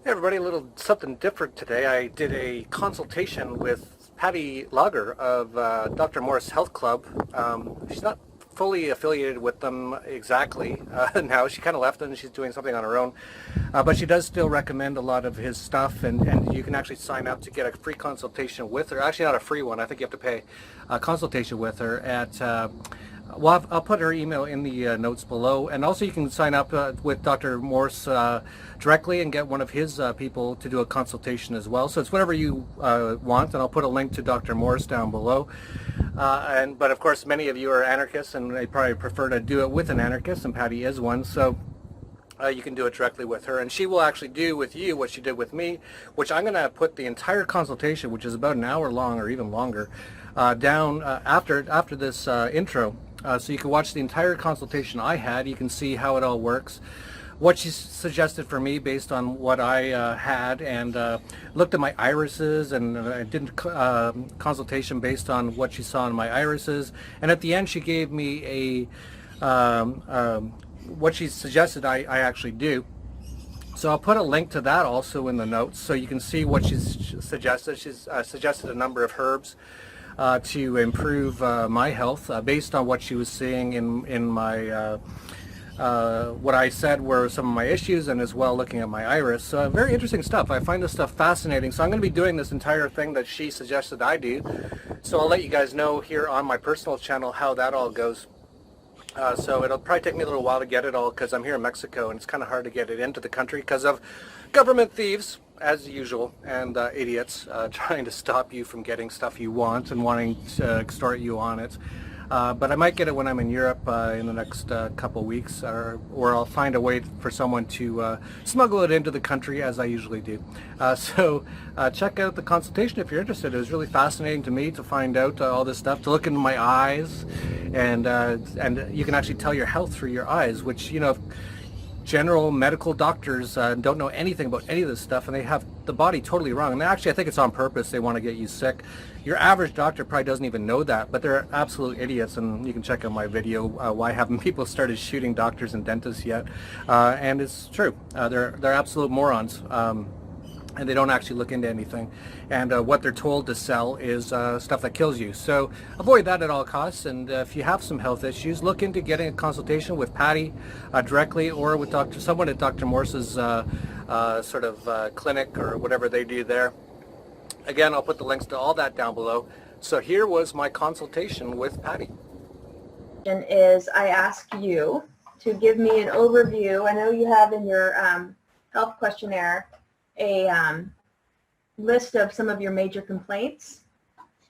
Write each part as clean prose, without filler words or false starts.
Hey everybody, a little something different today. I did a consultation with Patty Lager of Dr. Morris Health Club. She's not fully affiliated with them exactly now. She kind of left and she's doing something on her own. But she does still recommend a lot of his stuff, and you can actually sign up to get a free consultation with her. Actually, not a free one. I think you have to pay a consultation with her at well, I'll put her email in the notes below, and also you can sign up with Dr. Morse directly and get one of his people to do a consultation as well. So it's whatever you want, and I'll put a link to Dr. Morse down below. But of course, many of you are anarchists, and they probably prefer to do it with an anarchist, and Patty is one. So you can do it directly with her, and she will actually do with you what she did with me, which I'm going to put the entire consultation, which is about an hour long or even longer, down after this intro. So you can watch the entire consultation I had. You can see how it all works, what she suggested for me based on what I had, and looked at my irises, and I did consultation based on what she saw in my irises. And at the end, she gave me what she suggested I actually do. So I'll put a link to that also in the notes so you can see what she's suggested. She's suggested a number of herbs to improve my health based on what she was seeing in my what I said were some of my issues, and as well looking at my iris. So very interesting stuff. I find this stuff fascinating. So I'm going to be doing this entire thing that she suggested I do. So I'll let you guys know here on my personal channel how that all goes. So it'll probably take me a little while to get it all because I'm here in Mexico and it's kind of hard to get it into the country because of government thieves, as usual, and idiots trying to stop you from getting stuff you want and wanting to extort you on it. But I might get it when I'm in Europe in the next couple weeks, or I'll find a way for someone to smuggle it into the country, as I usually do. So check out the consultation if you're interested. It was really fascinating to me to find out all this stuff, to look into my eyes, and you can actually tell your health through your eyes, which, you know, general medical doctors don't know anything about any of this stuff, and they have the body totally wrong. And actually, I think it's on purpose. They want to get you sick. Your average doctor probably doesn't even know that, but they're absolute idiots. And you can check out my video, why haven't people started shooting doctors and dentists yet? And it's true. They're absolute morons. And they don't actually look into anything. And what they're told to sell is stuff that kills you. So avoid that at all costs. And if you have some health issues, look into getting a consultation with Patty directly, or with someone at Dr. Morse's sort of clinic or whatever they do there. Again, I'll put the links to all that down below. So here was my consultation with Patty. And I ask you to give me an overview. I know you have in your health questionnaire a list of some of your major complaints,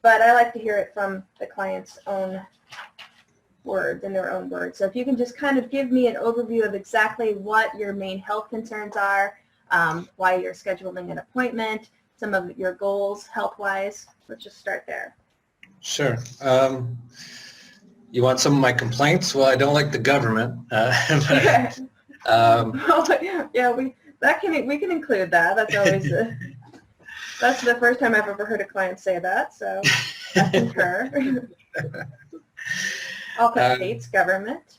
but I like to hear it from the client's own words, in their own words. So if you can just kind of give me an overview of exactly what your main health concerns are, why you're scheduling an appointment, some of your goals health-wise. Let's just start there. Sure. You want some of my complaints? Well, I don't like the government. But, yeah, we can include that. That's always that's the first time I've ever heard a client say that. So I concur. I'll put states, government.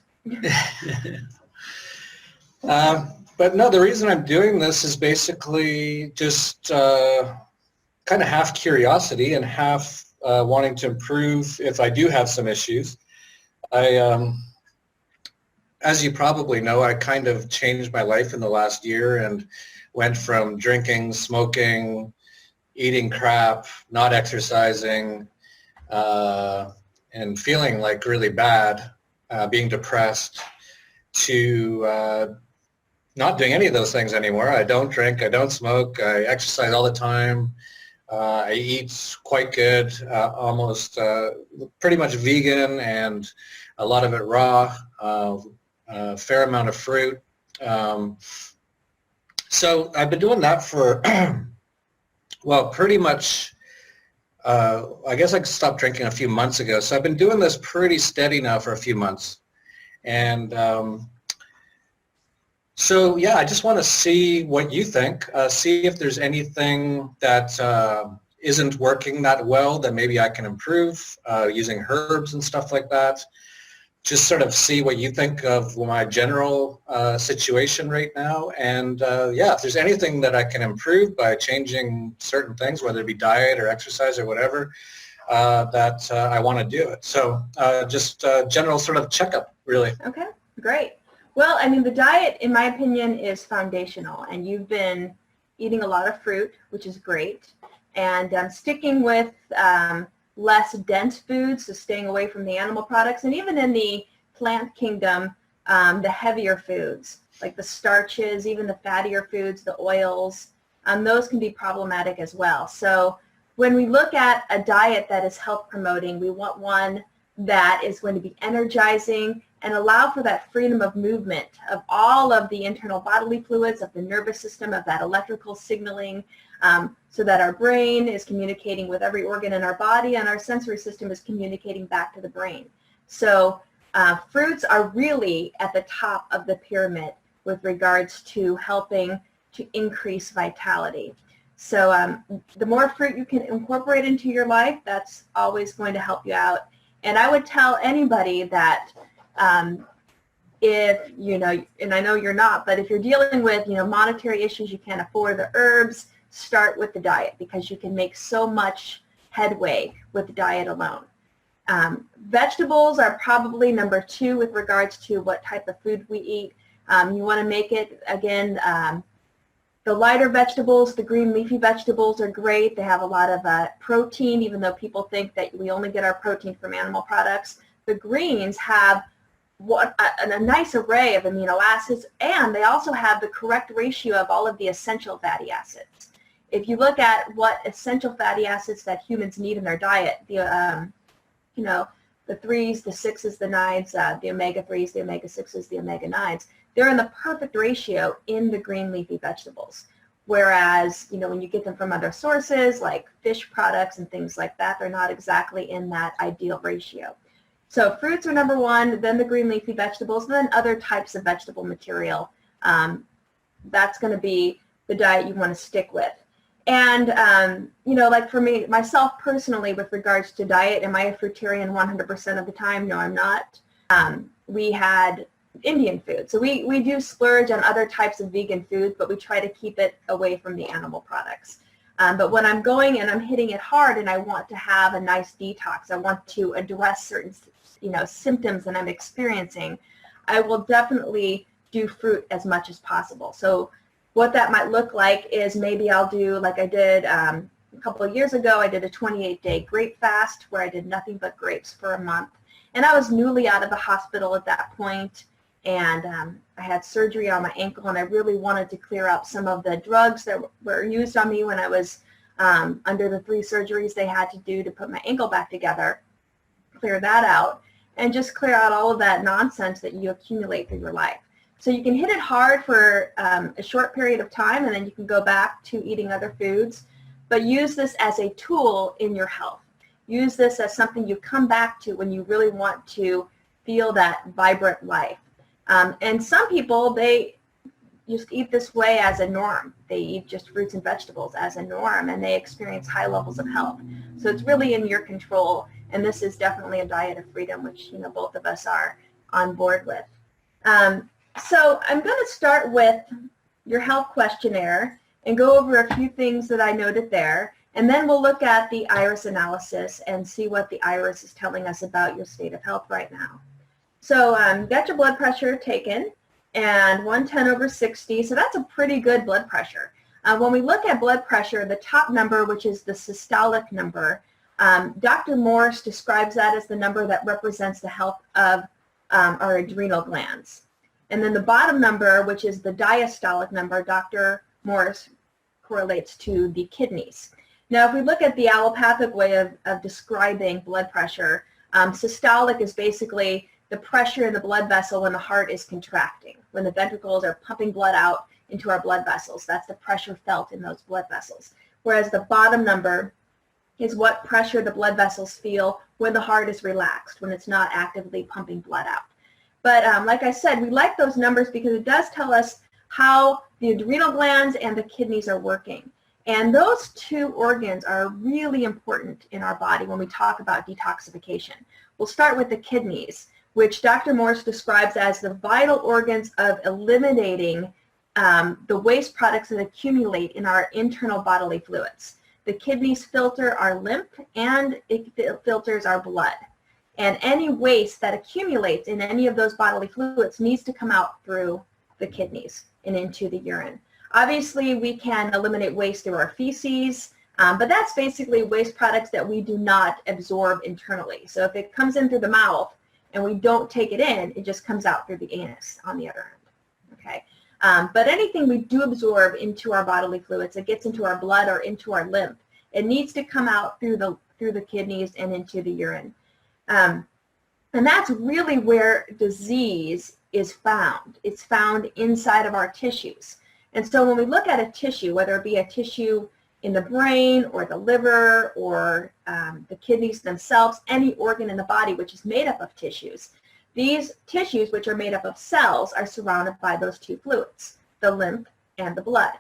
But no, the reason I'm doing this is basically just kind of half curiosity and half wanting to improve if I do have some issues. As you probably know, I kind of changed my life in the last year and went from drinking, smoking, eating crap, not exercising, and feeling like really bad, being depressed, to not doing any of those things anymore. I don't drink, I don't smoke, I exercise all the time, I eat quite good, almost pretty much vegan, and a lot of it raw, a fair amount of fruit. So I've been doing that for, well, pretty much, I guess I stopped drinking a few months ago. So I've been doing this pretty steady now for a few months. And so, yeah, I just want to see what you think, see if there's anything that isn't working that well that maybe I can improve using herbs and stuff like that. just sort of see what you think of my general situation right now. And yeah, if there's anything that I can improve by changing certain things, whether it be diet or exercise or whatever, that I want to do it. So just general sort of checkup, really. Okay, great. Well, I mean, the diet, in my opinion, is foundational, and you've been eating a lot of fruit, which is great, and sticking with less dense foods, so staying away from the animal products, and even in the plant kingdom, the heavier foods, like the starches, even the fattier foods, the oils, those can be problematic as well. So when we look at a diet that is health promoting, we want one that is going to be energizing and allow for that freedom of movement of all of the internal bodily fluids, of the nervous system, of that electrical signaling, so that our brain is communicating with every organ in our body and our sensory system is communicating back to the brain. So fruits are really at the top of the pyramid with regards to helping to increase vitality. So the more fruit you can incorporate into your life, that's always going to help you out. And I would tell anybody that if, and I know you're not, but if you're dealing with, monetary issues, you can't afford the herbs, start with the diet, because you can make so much headway with the diet alone. Vegetables are probably number 2 with regards to what type of food we eat. You want to make it, again, the lighter vegetables, the green leafy vegetables are great. They have a lot of protein, even though people think that we only get our protein from animal products. The greens have a nice array of amino acids, and they also have the correct ratio of all of the essential fatty acids. If you look at what essential fatty acids that humans need in their diet, the 3s, the 6s, the 9s, the omega-3s, the omega-6s, the omega-9s, they're in the perfect ratio in the green leafy vegetables. Whereas, when you get them from other sources like fish products and things like that, they're not exactly in that ideal ratio. So fruits are number 1, then the green leafy vegetables, and then other types of vegetable material. That's going to be the diet you want to stick with. And, like for me, myself personally, with regards to diet, am I a fruitarian 100% of the time? No, I'm not. We had Indian food. So we do splurge on other types of vegan food, but we try to keep it away from the animal products. But when I'm going and I'm hitting it hard and I want to have a nice detox, I want to address certain, symptoms that I'm experiencing, I will definitely do fruit as much as possible. So what that might look like is maybe I'll do, like I did a couple of years ago, I did a 28-day grape fast where I did nothing but grapes for a month. And I was newly out of the hospital at that point, and I had surgery on my ankle, and I really wanted to clear up some of the drugs that were used on me when I was under the 3 surgeries they had to do to put my ankle back together, clear that out, and just clear out all of that nonsense that you accumulate through your life. So you can hit it hard for a short period of time, and then you can go back to eating other foods, but use this as a tool in your health. Use this as something you come back to when you really want to feel that vibrant life. And some people, they just eat this way as a norm. They eat just fruits and vegetables as a norm, and they experience high levels of health. So it's really in your control, and this is definitely a diet of freedom, which both of us are on board with. So I'm going to start with your health questionnaire and go over a few things that I noted there, and then we'll look at the iris analysis and see what the iris is telling us about your state of health right now. So got your blood pressure taken, and 110/60, so that's a pretty good blood pressure. When we look at blood pressure, the top number, which is the systolic number, Dr. Morse describes that as the number that represents the health of our adrenal glands. And then the bottom number, which is the diastolic number, Dr. Morse correlates to the kidneys. Now, if we look at the allopathic way of describing blood pressure, systolic is basically the pressure in the blood vessel when the heart is contracting, when the ventricles are pumping blood out into our blood vessels. That's the pressure felt in those blood vessels. Whereas the bottom number is what pressure the blood vessels feel when the heart is relaxed, when it's not actively pumping blood out. But like I said, we like those numbers because it does tell us how the adrenal glands and the kidneys are working. And those 2 organs are really important in our body when we talk about detoxification. We'll start with the kidneys, which Dr. Morse describes as the vital organs of eliminating the waste products that accumulate in our internal bodily fluids. The kidneys filter our lymph and it filters our blood. And any waste that accumulates in any of those bodily fluids needs to come out through the kidneys and into the urine. Obviously, we can eliminate waste through our feces, but that's basically waste products that we do not absorb internally. So if it comes in through the mouth and we don't take it in, it just comes out through the anus on the other end. Okay. But anything we do absorb into our bodily fluids, it gets into our blood or into our lymph, it needs to come out through the kidneys and into the urine. And that's really where disease is found. It's found inside of our tissues. And so when we look at a tissue, whether it be a tissue in the brain or the liver or the kidneys themselves, any organ in the body which is made up of tissues, these tissues, which are made up of cells, are surrounded by those two fluids, the lymph and the blood.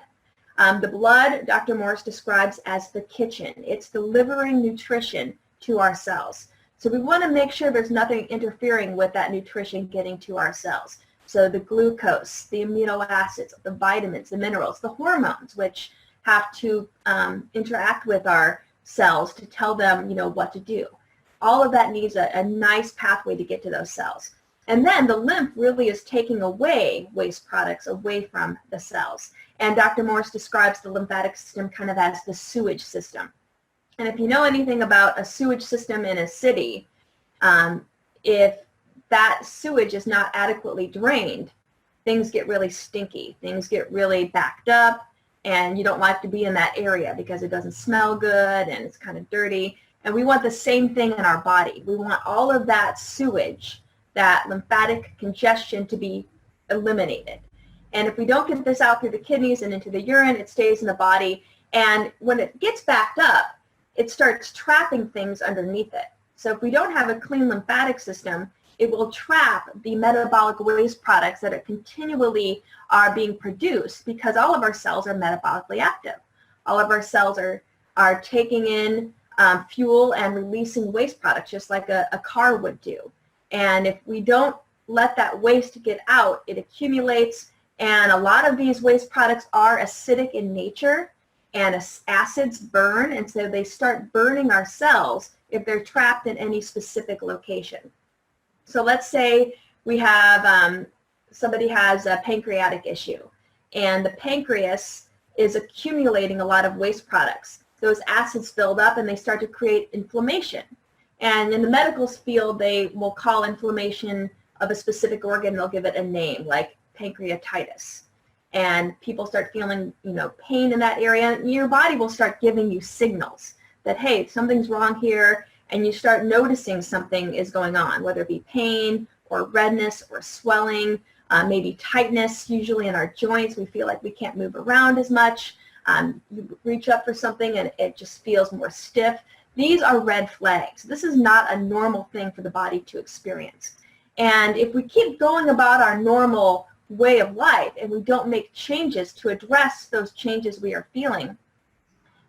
The blood, Dr. Morse describes as the kitchen. It's delivering nutrition to our cells. So we want to make sure there's nothing interfering with that nutrition getting to our cells. So the glucose, the amino acids, the vitamins, the minerals, the hormones, which have to interact with our cells to tell them, what to do. All of that needs a nice pathway to get to those cells. And then the lymph really is taking away waste products away from the cells. And Dr. Morse describes the lymphatic system kind of as the sewage system. And if you know anything about a sewage system in a city, if that sewage is not adequately drained, things get really stinky. Things get really backed up, and you don't like to be in that area because it doesn't smell good and it's kind of dirty. And we want the same thing in our body. We want all of that sewage, that lymphatic congestion, to be eliminated. And if we don't get this out through the kidneys and into the urine, it stays in the body. And when it gets backed up, it starts trapping things underneath it. So if we don't have a clean lymphatic system, it will trap the metabolic waste products that are continually are being produced, because all of our cells are metabolically active. All of our cells are taking in fuel and releasing waste products just like a car would do. And if we don't let that waste get out, it accumulates, and a lot of these waste products are acidic in nature, and acids burn, and so they start burning our cells if they're trapped in any specific location. So let's say we have somebody has a pancreatic issue, and the pancreas is accumulating a lot of waste products. Those acids build up and they start to create inflammation. And in the medical field, they will call inflammation of a specific organ, they'll give it a name like pancreatitis. And people start feeling, pain in that area, and your body will start giving you signals that, hey, something's wrong here, and you start noticing something is going on, whether it be pain or redness or swelling, maybe tightness. Usually in our joints, we feel like we can't move around as much. You reach up for something and it just feels more stiff. These are red flags. This is not a normal thing for the body to experience. And if we keep going about our normal way of life and we don't make changes to address those changes we are feeling,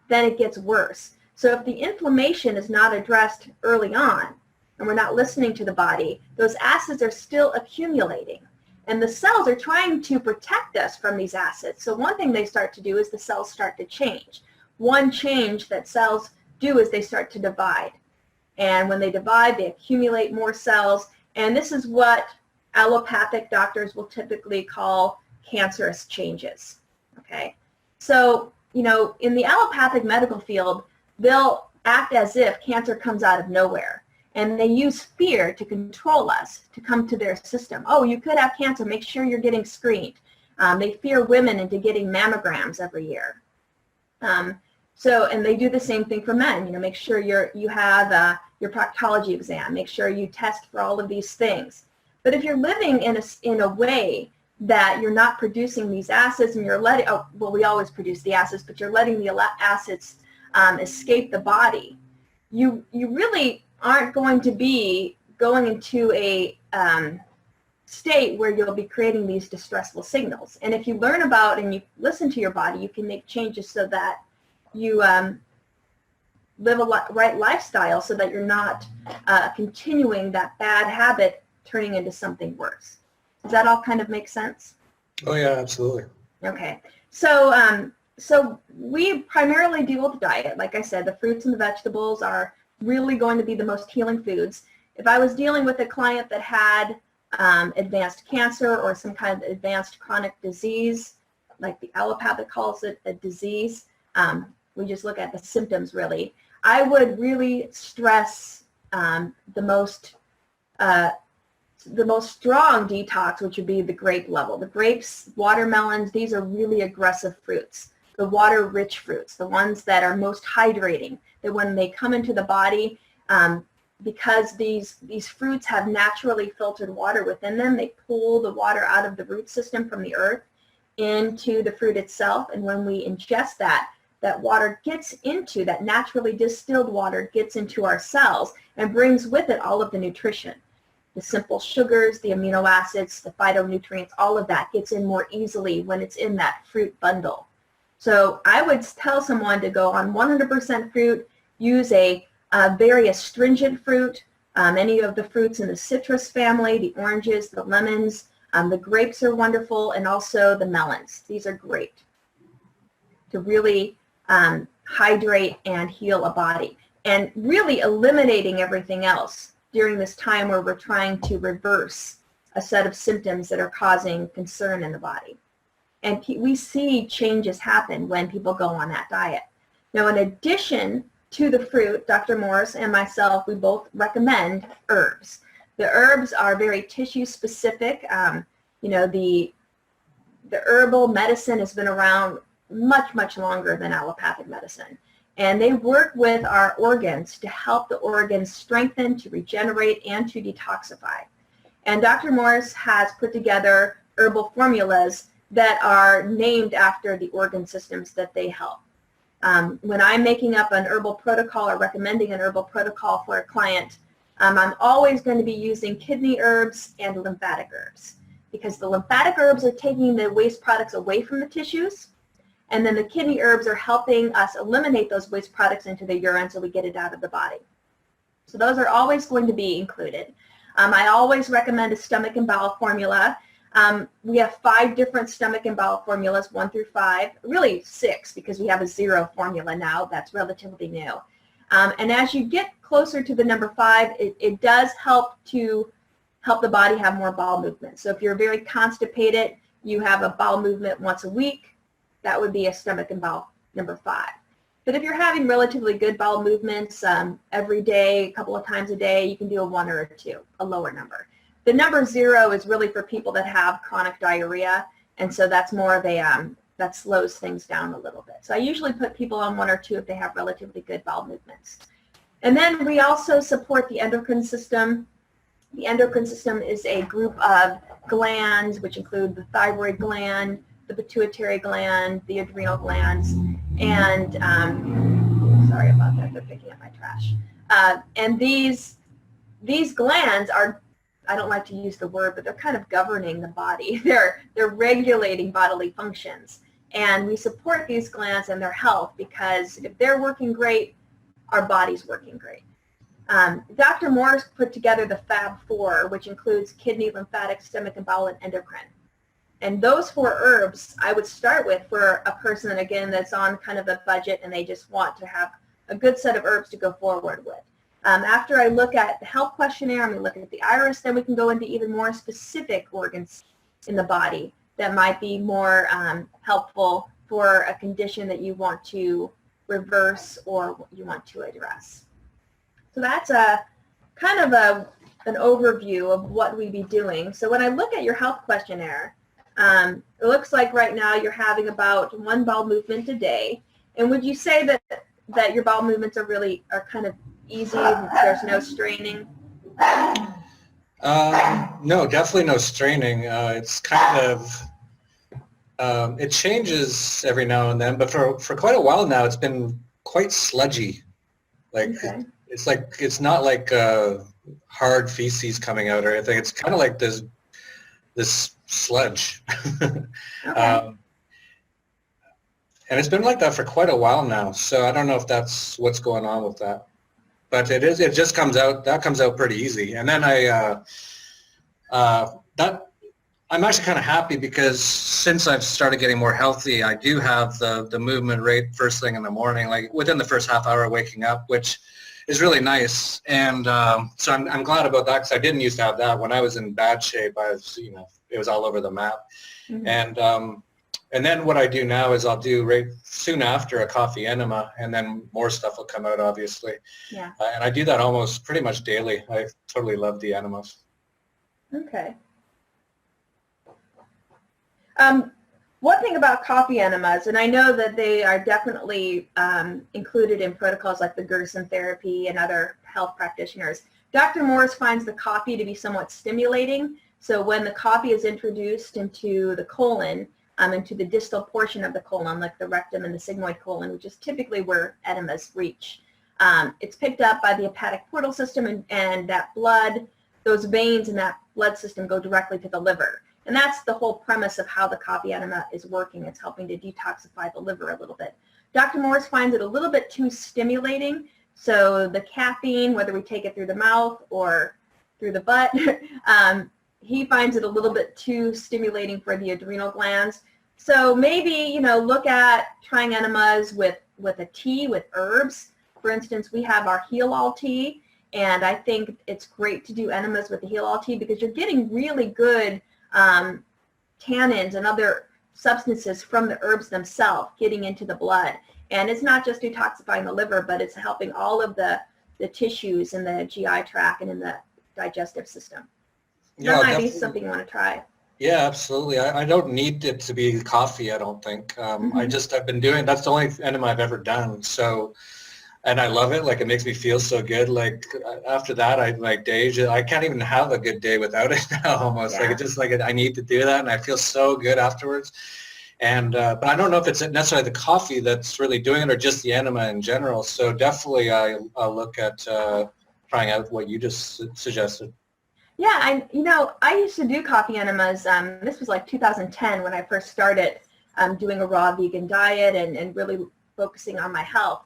then it gets worse. So if the inflammation is not addressed early on and we're not listening to the body, those acids are still accumulating. And the cells are trying to protect us from these acids. So one thing they start to do is the cells start to change. One change that cells do is they start to divide. And when they divide, they accumulate more cells. And this is what allopathic doctors will typically call cancerous changes. Okay? So, in the allopathic medical field, they'll act as if cancer comes out of nowhere. And they use fear to control us, to come to their system. Oh, you could have cancer. Make sure you're getting screened. They fear women into getting mammograms every year. And they do the same thing for men. Make sure you have your proctology exam. Make sure you test for all of these things. But if you're living in a way that you're not producing these acids and you're letting, we always produce the acids, but you're letting the acids escape the body, you really aren't going to be going into a state where you'll be creating these distressful signals. And if you learn about and you listen to your body, you can make changes so that you live a right lifestyle so that you're not continuing that bad habit turning into something worse. Does that all kind of make sense? Oh yeah, absolutely. Okay. So we primarily deal with diet. Like I said, the fruits and the vegetables are really going to be the most healing foods. If I was dealing with a client that had advanced cancer or some kind of advanced chronic disease, like the allopathic calls it a disease, we just look at the symptoms really. I would really stress the most strong detox, which would be the grape level. The grapes, watermelons, these are really aggressive fruits. The water-rich fruits, the ones that are most hydrating, that when they come into the body, because these fruits have naturally filtered water within them, they pull the water out of the root system from the earth into the fruit itself. And when we ingest that water gets into, that naturally distilled water gets into our cells and brings with it all of the nutrition. The simple sugars, the amino acids, the phytonutrients, all of that gets in more easily when it's in that fruit bundle. So I would tell someone to go on 100% fruit, use a very astringent fruit, any of the fruits in the citrus family, the oranges, the lemons, the grapes are wonderful, and also the melons. These are great to really hydrate and heal a body, and really eliminating everything else during this time where we're trying to reverse a set of symptoms that are causing concern in the body. And we see changes happen when people go on that diet. Now, in addition to the fruit, Dr. Morris and myself, we both recommend herbs. The herbs are very tissue specific. The herbal medicine has been around much, much longer than allopathic medicine. And they work with our organs to help the organs strengthen, to regenerate, and to detoxify. And Dr. Morris has put together herbal formulas that are named after the organ systems that they help. When I'm making up an herbal protocol or recommending an herbal protocol for a client, I'm always going to be using kidney herbs and lymphatic herbs, because the lymphatic herbs are taking the waste products away from the tissues, and then the kidney herbs are helping us eliminate those waste products into the urine so we get it out of the body. So those are always going to be included. I always recommend a stomach and bowel formula. We have 5 different stomach and bowel formulas, 1 through 5, really 6, because we have a 0 formula now that's relatively new. And as you get closer to the number 5, it does help the body have more bowel movement. So if you're very constipated, you have a bowel movement once a week, that would be a stomach and bowel number 5. But if you're having relatively good bowel movements every day, a couple of times a day, you can do a 1 or a 2, a lower number. The number 0 is really for people that have chronic diarrhea, and so that's more of a, that slows things down a little bit. So I usually put people on 1 or 2 if they have relatively good bowel movements. And then we also support the endocrine system. The endocrine system is a group of glands, which include the thyroid gland, the pituitary gland, the adrenal glands, and, sorry about that, they're picking up my trash. And these glands are, I don't like to use the word, but they're kind of governing the body. They're regulating bodily functions. And we support these glands and their health, because if they're working great, our body's working great. Dr. Morris put together the Fab4, which includes kidney, lymphatic, stomach, and bowel, and endocrine. And those 4 herbs I would start with for a person, again, that's on kind of a budget and they just want to have a good set of herbs to go forward with. After I look at the health questionnaire and we look at the iris, then we can go into even more specific organs in the body that might be more helpful for a condition that you want to reverse or you want to address. So that's a kind of an overview of what we'd be doing. So when I look at your health questionnaire, it looks like right now you're having about 1 bowel movement a day. And would you say that your bowel movements are kind of easy, there's no straining? No, definitely no straining. It's kind of, it changes every now and then, but for quite a while now, it's been quite sludgy. Like, okay. It's not like hard feces coming out or anything. It's kind of like this sludge. Okay. And it's been like that for quite a while now, so I don't know if that's what's going on with that. But it just comes out, that comes out pretty easy. And then That I'm actually kind of happy because since I've started getting more healthy, I do have the movement rate first thing in the morning, like within the first half hour of waking up, which is really nice. And so I'm glad about that because I didn't used to have that. When I was in bad shape, I was, it was all over the map. Mm-hmm. And then what I do now is I'll do right soon after a coffee enema, and then more stuff will come out, obviously. Yeah. And I do that almost pretty much daily. I totally love the enemas. Okay. One thing about coffee enemas, and I know that they are definitely included in protocols like the Gerson therapy and other health practitioners. Dr. Morris finds the coffee to be somewhat stimulating. So when the coffee is introduced into the colon, into the distal portion of the colon, like the rectum and the sigmoid colon, which is typically where enemas reach, it's picked up by the hepatic portal system, and that blood, those veins in that blood system go directly to the liver. And that's the whole premise of how the coffee enema is working. It's helping to detoxify the liver a little bit. Dr. Morris finds it a little bit too stimulating. So the caffeine, whether we take it through the mouth or through the butt, he finds it a little bit too stimulating for the adrenal glands. So maybe, look at trying enemas with a tea, with herbs. For instance, we have our heal-all tea, and I think it's great to do enemas with the heal-all tea because you're getting really good tannins and other substances from the herbs themselves getting into the blood. And it's not just detoxifying the liver, but it's helping all of the tissues in the GI tract and in the digestive system. Yeah, that might be something you want to try. Yeah, absolutely. I don't need it to be coffee, I don't think. I've been doing, that's the only enema I've ever done. So, and I love it. Like, it makes me feel so good. Like, after that, I can't even have a good day without it now almost. Yeah. Like, it's just like I need to do that, and I feel so good afterwards. And, but I don't know if it's necessarily the coffee that's really doing it or just the enema in general. So definitely I'll look at trying out what you just suggested. Yeah, I used to do coffee enemas. This was like 2010 when I first started doing a raw vegan diet and really focusing on my health.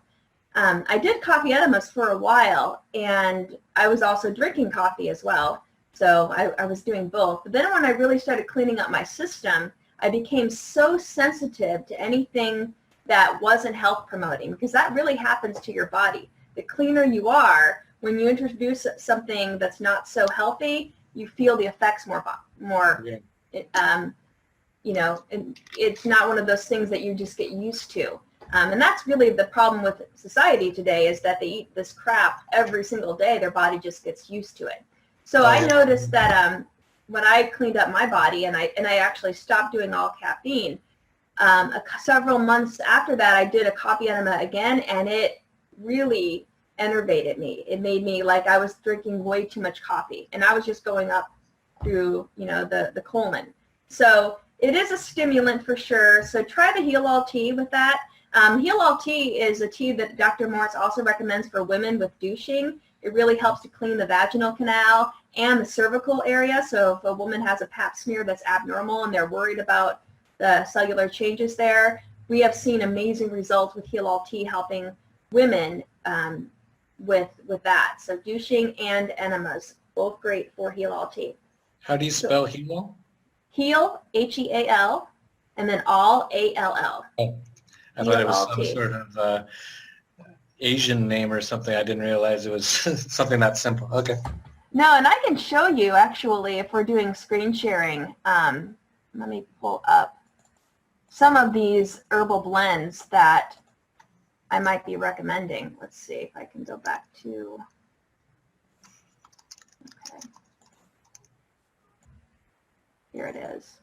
I did coffee enemas for a while, and I was also drinking coffee as well. So I was doing both. But then when I really started cleaning up my system, I became so sensitive to anything that wasn't health promoting, because that really happens to your body. The cleaner you are, when you introduce something that's not so healthy, you feel the effects more. Yeah. It's not one of those things that you just get used to. And that's really the problem with society today, is that they eat this crap every single day. Their body just gets used to it. So I noticed that when I cleaned up my body and I actually stopped doing all caffeine, several months after that, I did a coffee enema again, and it really enervated me. It made me like I was drinking way too much coffee, and I was just going up through, the colon. So it is a stimulant for sure. So try the heal-all tea with that. Heal-all tea is a tea that Dr. Morris also recommends for women with douching. It really helps to clean the vaginal canal and the cervical area. So if a woman has a pap smear that's abnormal and they're worried about the cellular changes there, we have seen amazing results with heal-all tea helping women with that. So douching and enemas, both great for heal-all tea. How do you spell heal-all? Heal, H-E-A-L, and then all, A-L-L. Oh, I thought it was some sort of Asian name or something. I didn't realize it was something that simple. Okay. No, and I can show you actually if we're doing screen sharing. Let me pull up some of these herbal blends that I might be recommending. Let's see if I can go back to, okay. Here it is.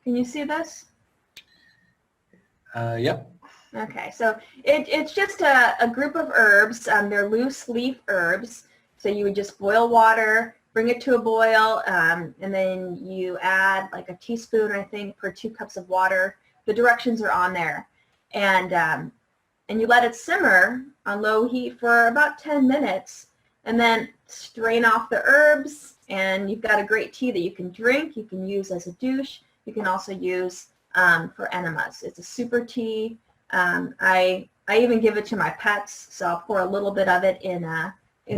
Can you see this? Yep. Okay, so it's just a group of herbs. They're loose leaf herbs. So you would just boil water, bring it to a boil, and then you add like a teaspoon, I think, per 2 cups of water. The directions are on there. And you let it simmer on low heat for about 10 minutes, and then strain off the herbs, and you've got a great tea that you can drink, you can use as a douche, you can also use for enemas. It's a super tea. I even give it to my pets, so I'll pour a little bit of it in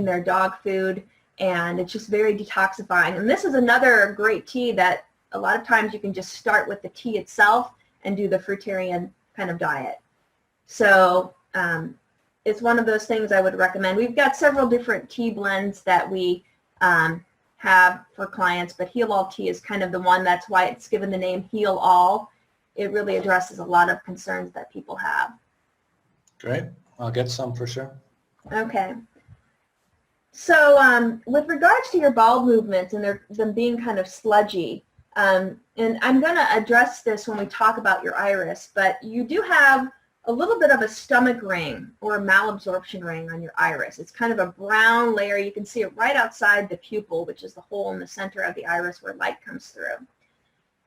their dog food. and it's just very detoxifying. And this is another great tea that a lot of times you can just start with the tea itself and do the fruitarian kind of diet. So it's one of those things I would recommend. We've got several different tea blends that we have for clients, but Heal All Tea is kind of the one. That's why it's given the name Heal All. It really addresses a lot of concerns that people have. Great. I'll get some for sure. Okay. So with regards to your bowel movements and them being kind of sludgy, and I'm going to address this when we talk about your iris, but you do have a little bit of a stomach ring or a malabsorption ring on your iris. It's kind of a brown layer. You can see it right outside the pupil, which is the hole in the center of the iris where light comes through.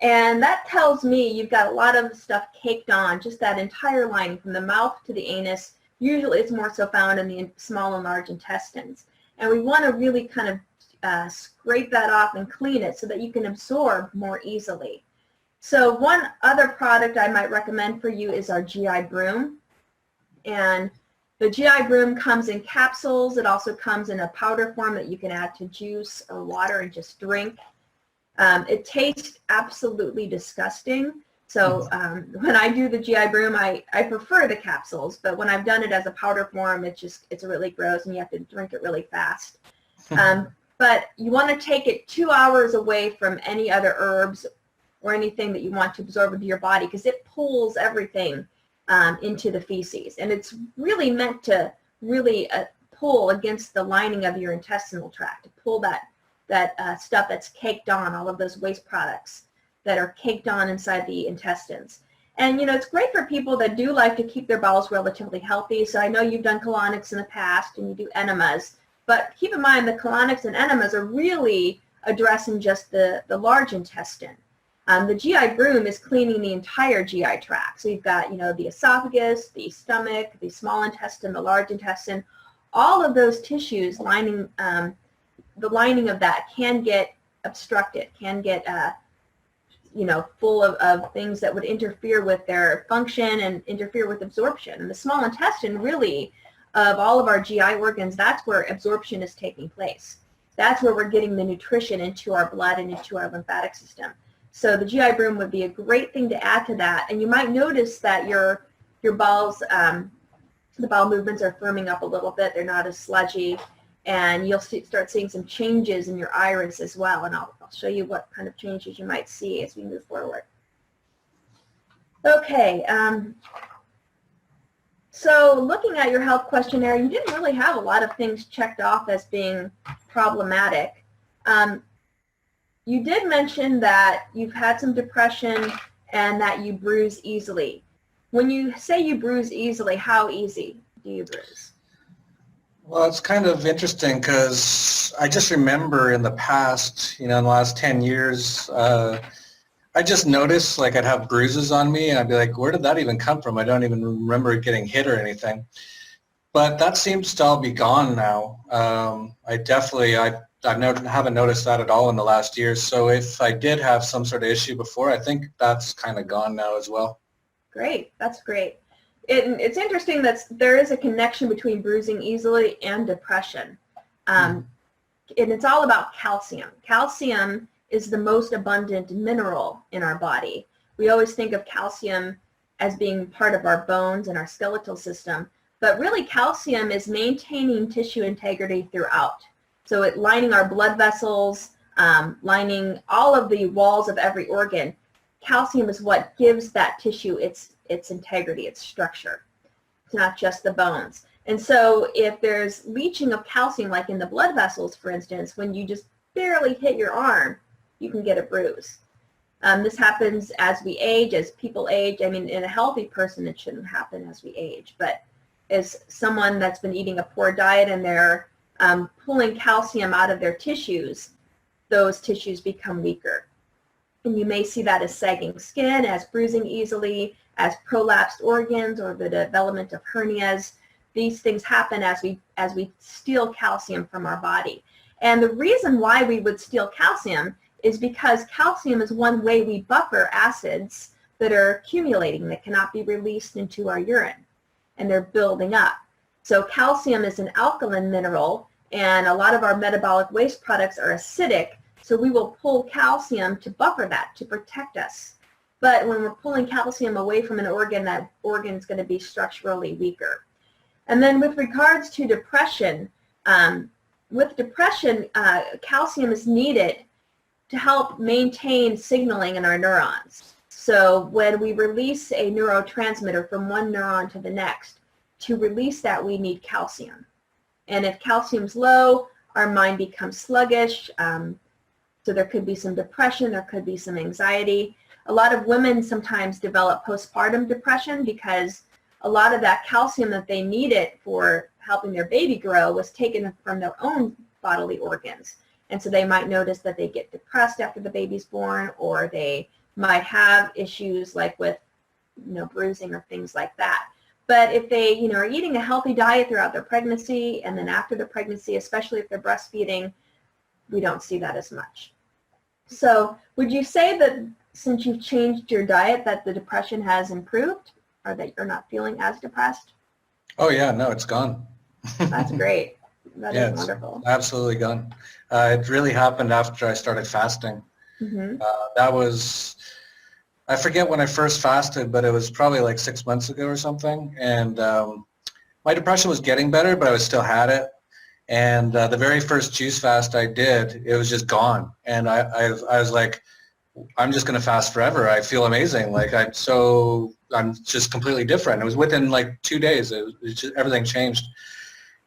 And that tells me you've got a lot of stuff caked on, just that entire lining from the mouth to the anus. Usually it's more so found in the small and large intestines. And we want to really kind of scrape that off and clean it so that you can absorb more easily. So one other product I might recommend for you is our GI Broom. And the GI Broom comes in capsules. It also comes in a powder form that you can add to juice or water and just drink. It tastes absolutely disgusting. So when I do the GI Broom, I prefer the capsules, but when I've done it as a powder form, it's really gross and you have to drink it really fast. But you want to take it 2 hours away from any other herbs or anything that you want to absorb into your body, because it pulls everything into the feces. And it's really meant to really pull against the lining of your intestinal tract, to pull that stuff that's caked on, all of those waste products that are caked on inside the intestines. And, you know, it's great for people that do like to keep their bowels relatively healthy. So I know you've done colonics in the past and you do enemas, but keep in mind the colonics and enemas are really addressing just the large intestine. The GI Broom is cleaning the entire GI tract. So you've got, you know, the esophagus, the stomach, the small intestine, the large intestine, all of those tissues lining, the lining of that can get obstructed, can get, you know, full of things that would interfere with their function and interfere with absorption. And the small intestine, really, of all of our GI organs, that's where absorption is taking place. That's where we're getting the nutrition into our blood and into our lymphatic system. So the GI Broom would be a great thing to add to that. And you might notice that your bowels, the bowel movements are firming up a little bit. They're not as sludgy. And you'll start seeing some changes in your iris as well. And I'll show you what kind of changes you might see as we move forward. Okay. So looking at your health questionnaire, you didn't really have a lot of things checked off as being problematic. You did mention that you've had some depression and that you bruise easily. When you say you bruise easily, how easy do you bruise? Well, it's kind of interesting because I just remember in the past, you know, in the last 10 years, I just noticed like I'd have bruises on me and I'd be like, where did that even come from? I don't even remember getting hit or anything. But that seems to all be gone now. I haven't noticed that at all in the last year. So if I did have some sort of issue before, I think that's kind of gone now as well. Great. That's great. It's interesting that there is a connection between bruising easily and depression. And it's all about calcium. Calcium is the most abundant mineral in our body. We always think of calcium as being part of our bones and our skeletal system, but really calcium is maintaining tissue integrity throughout. So it lining our blood vessels, lining all of the walls of every organ. Calcium is what gives that tissue its integrity, its structure. It's not just the bones. And so if there's leaching of calcium, like in the blood vessels, for instance, when you just barely hit your arm, you can get a bruise. This happens as we age, as people age. I mean, in a healthy person, it shouldn't happen as we age. But as someone that's been eating a poor diet and they're pulling calcium out of their tissues, those tissues become weaker. And you may see that as sagging skin, as bruising easily, as prolapsed organs, or the development of hernias. These things happen as we steal calcium from our body. And the reason why we would steal calcium is because calcium is one way we buffer acids that are accumulating, that cannot be released into our urine, and they're building up. So calcium is an alkaline mineral, And a lot of our metabolic waste products are acidic, so we will pull calcium to buffer that, to protect us. But when we're pulling calcium away from an organ, that organ is going to be structurally weaker. And then with regards to depression, calcium is needed to help maintain signaling in our neurons. So when we release a neurotransmitter from one neuron to the next, to release that we need calcium. And if calcium's low, our mind becomes sluggish. So there could be some depression, there could be some anxiety. A lot of women sometimes develop postpartum depression because a lot of that calcium that they needed for helping their baby grow was taken from their own bodily organs. And so they might notice that they get depressed after the baby's born, or they might have issues like with, bruising or things like that. But if they, are eating a healthy diet throughout their pregnancy and then after the pregnancy, especially if they're breastfeeding, we don't see that as much. So would you say that since you've changed your diet that the depression has improved, or that you're not feeling as depressed? Oh yeah, no, it's gone. That's great. That Yeah, is wonderful. absolutely gone. It really happened after I started fasting. Mm-hmm. That was, I forget when I first fasted, but it was probably like 6 months ago or something. And my depression was getting better, but I still had it. And the very first juice fast I did, it was just gone. And I was like, I'm just going to fast forever. I feel amazing. Like I'm just completely different. It was within like 2 days. It just, everything changed.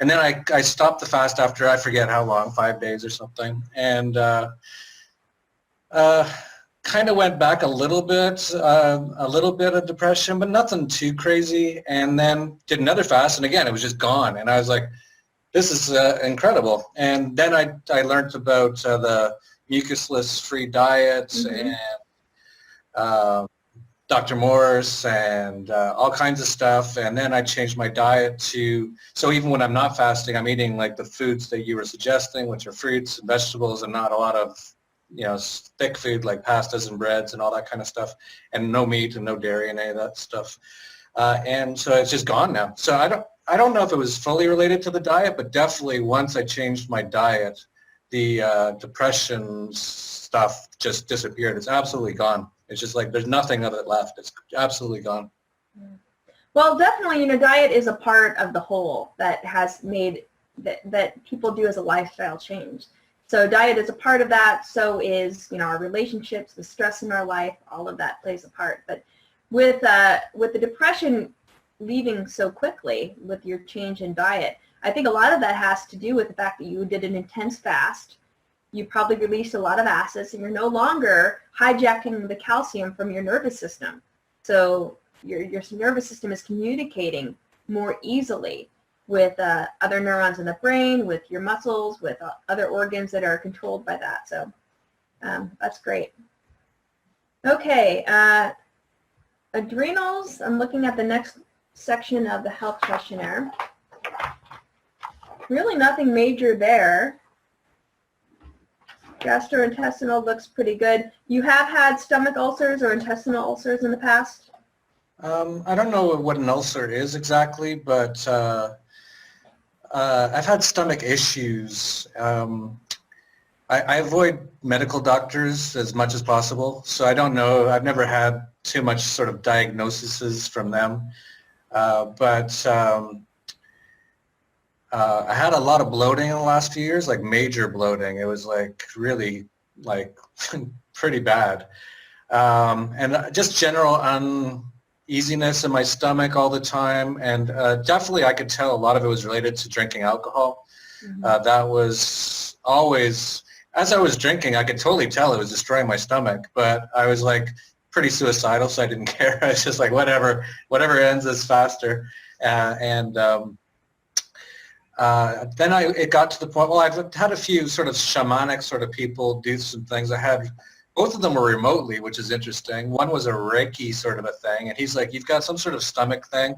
And then I stopped the fast after, I forget how long, 5 days or something. And kind of went back a little bit of depression, but nothing too crazy. And then did another fast, and again, it was just gone. And I was like, this is incredible. And then I learned about the mucusless-free diets, Mm-hmm. and Dr. Morse and all kinds of stuff. And then I changed my diet to, so even when I'm not fasting, I'm eating like the foods that you were suggesting, which are fruits and vegetables and not a lot of, thick food like pastas and breads and all that kind of stuff, and no meat and no dairy and any of that stuff. And so it's just gone now. So I don't know if it was fully related to the diet, but definitely once I changed my diet, the depression stuff just disappeared. It's absolutely gone. It's just like there's nothing of it left. It's absolutely gone. Well, definitely, diet is a part of the whole that has made that people do as a lifestyle change. So diet is a part of that. So is, our relationships, the stress in our life, all of that plays a part. But with the depression leaving so quickly with your change in diet, I think a lot of that has to do with the fact that you did an intense fast. You probably released a lot of acids, and you're no longer hijacking the calcium from your nervous system. So your nervous system is communicating more easily with other neurons in the brain, with your muscles, with other organs that are controlled by that. So that's great. Okay, adrenals. I'm looking at the next section of the health questionnaire. Really nothing major there. Gastrointestinal looks pretty good. You have had stomach ulcers or intestinal ulcers in the past? I don't know what an ulcer is exactly, but I've had stomach issues. I avoid medical doctors as much as possible, so I don't know. I've never had too much sort of diagnoses from them, but I had a lot of bloating in the last few years, like major bloating. It was like really like pretty bad, and just general uneasiness in my stomach all the time. And definitely I could tell a lot of it was related to drinking alcohol. Mm-hmm. That was always, as I was drinking, I could totally tell it was destroying my stomach, but I was like pretty suicidal, so I didn't care. I was just like, whatever ends this faster. Then it got to the point, well, I've had a few sort of shamanic sort of people do some things. I had, both of them were remotely, which is interesting. One was a Reiki sort of a thing, and he's like, you've got some sort of stomach thing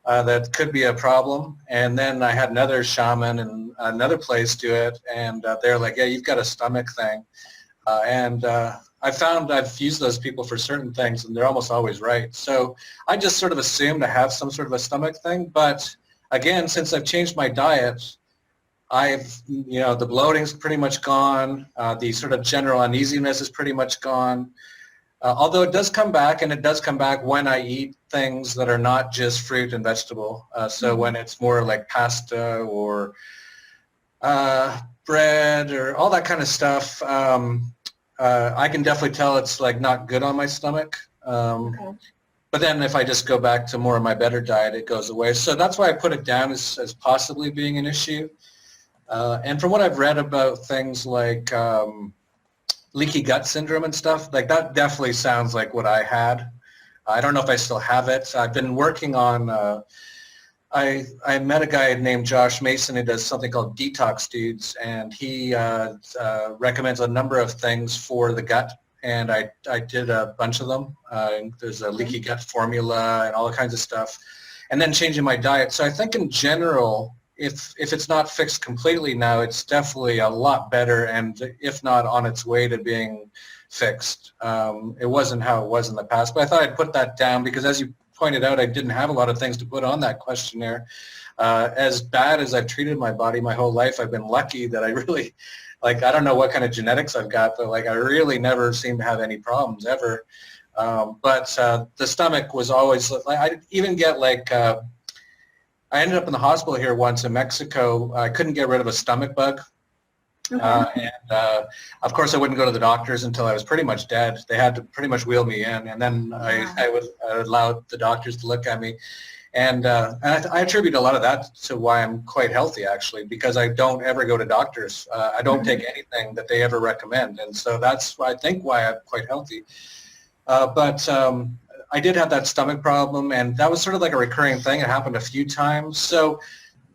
that could be a problem. And then I had another shaman in another place do it, and they're like, yeah, you've got a stomach thing. I found I've used those people for certain things, and they're almost always right. So I just sort of assumed I have some sort of a stomach thing, but again, since I've changed my diet, the bloating's pretty much gone. The sort of general uneasiness is pretty much gone. Although it does come back, and it does come back when I eat things that are not just fruit and vegetable. So when it's more like pasta or bread or all that kind of stuff, I can definitely tell it's like not good on my stomach. Okay. But then if I just go back to more of my better diet, it goes away. So that's why I put it down as possibly being an issue. And from what I've read about things like leaky gut syndrome and stuff, like that definitely sounds like what I had. I don't know if I still have it. I've been working on, I met a guy named Josh Mason who does something called Detox Dudes, and he recommends a number of things for the gut, and I did a bunch of them. There's a leaky gut formula and all kinds of stuff, and then changing my diet. So I think in general, if it's not fixed completely now, it's definitely a lot better, and if not on its way to being fixed. It wasn't how it was in the past, but I thought I'd put that down because, as you pointed out, I didn't have a lot of things to put on that questionnaire. As bad as I've treated my body my whole life, I've been lucky that I really, like, I don't know what kind of genetics I've got, but like I really never seem to have any problems ever. But the stomach was always, like, I even get like, I ended up in the hospital here once in Mexico. I couldn't get rid of a stomach bug. Okay. And of course, I wouldn't go to the doctors until I was pretty much dead. They had to pretty much wheel me in, and then I would allow the doctors to look at me. And I attribute a lot of that to why I'm quite healthy, actually, because I don't ever go to doctors. I don't take anything that they ever recommend, and so that's, I think, why I'm quite healthy. But I did have that stomach problem, and that was sort of like a recurring thing. It happened a few times. So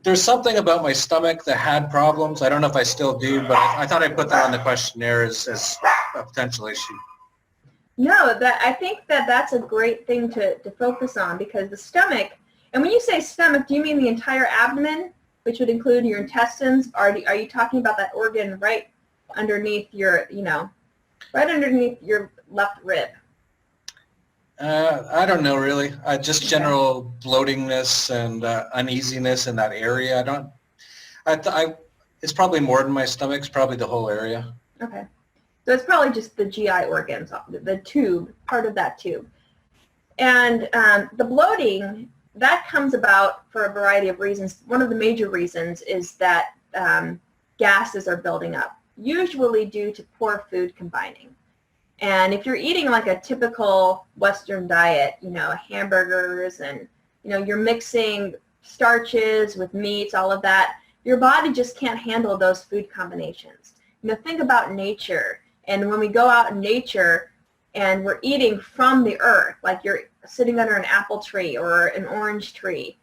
there's something about my stomach that had problems. I don't know if I still do, but I thought I'd put that on the questionnaire as a potential issue. No, I think that's a great thing to focus on, because the stomach, and when you say stomach, do you mean the entire abdomen, which would include your intestines? Are you talking about that organ right underneath your, right underneath your left rib? I don't know, really. Just general bloatingness and uneasiness in that area. It's probably more than my stomach. It's probably the whole area. Okay. So it's probably just the GI organs, the tube, part of that tube. And the bloating, that comes about for a variety of reasons. One of the major reasons is that gases are building up, usually due to poor food combining. And if you're eating like a typical Western diet, hamburgers and, you're mixing starches with meats, all of that, your body just can't handle those food combinations. Think about nature. And when we go out in nature and we're eating from the earth, like you're sitting under an apple tree or an orange tree,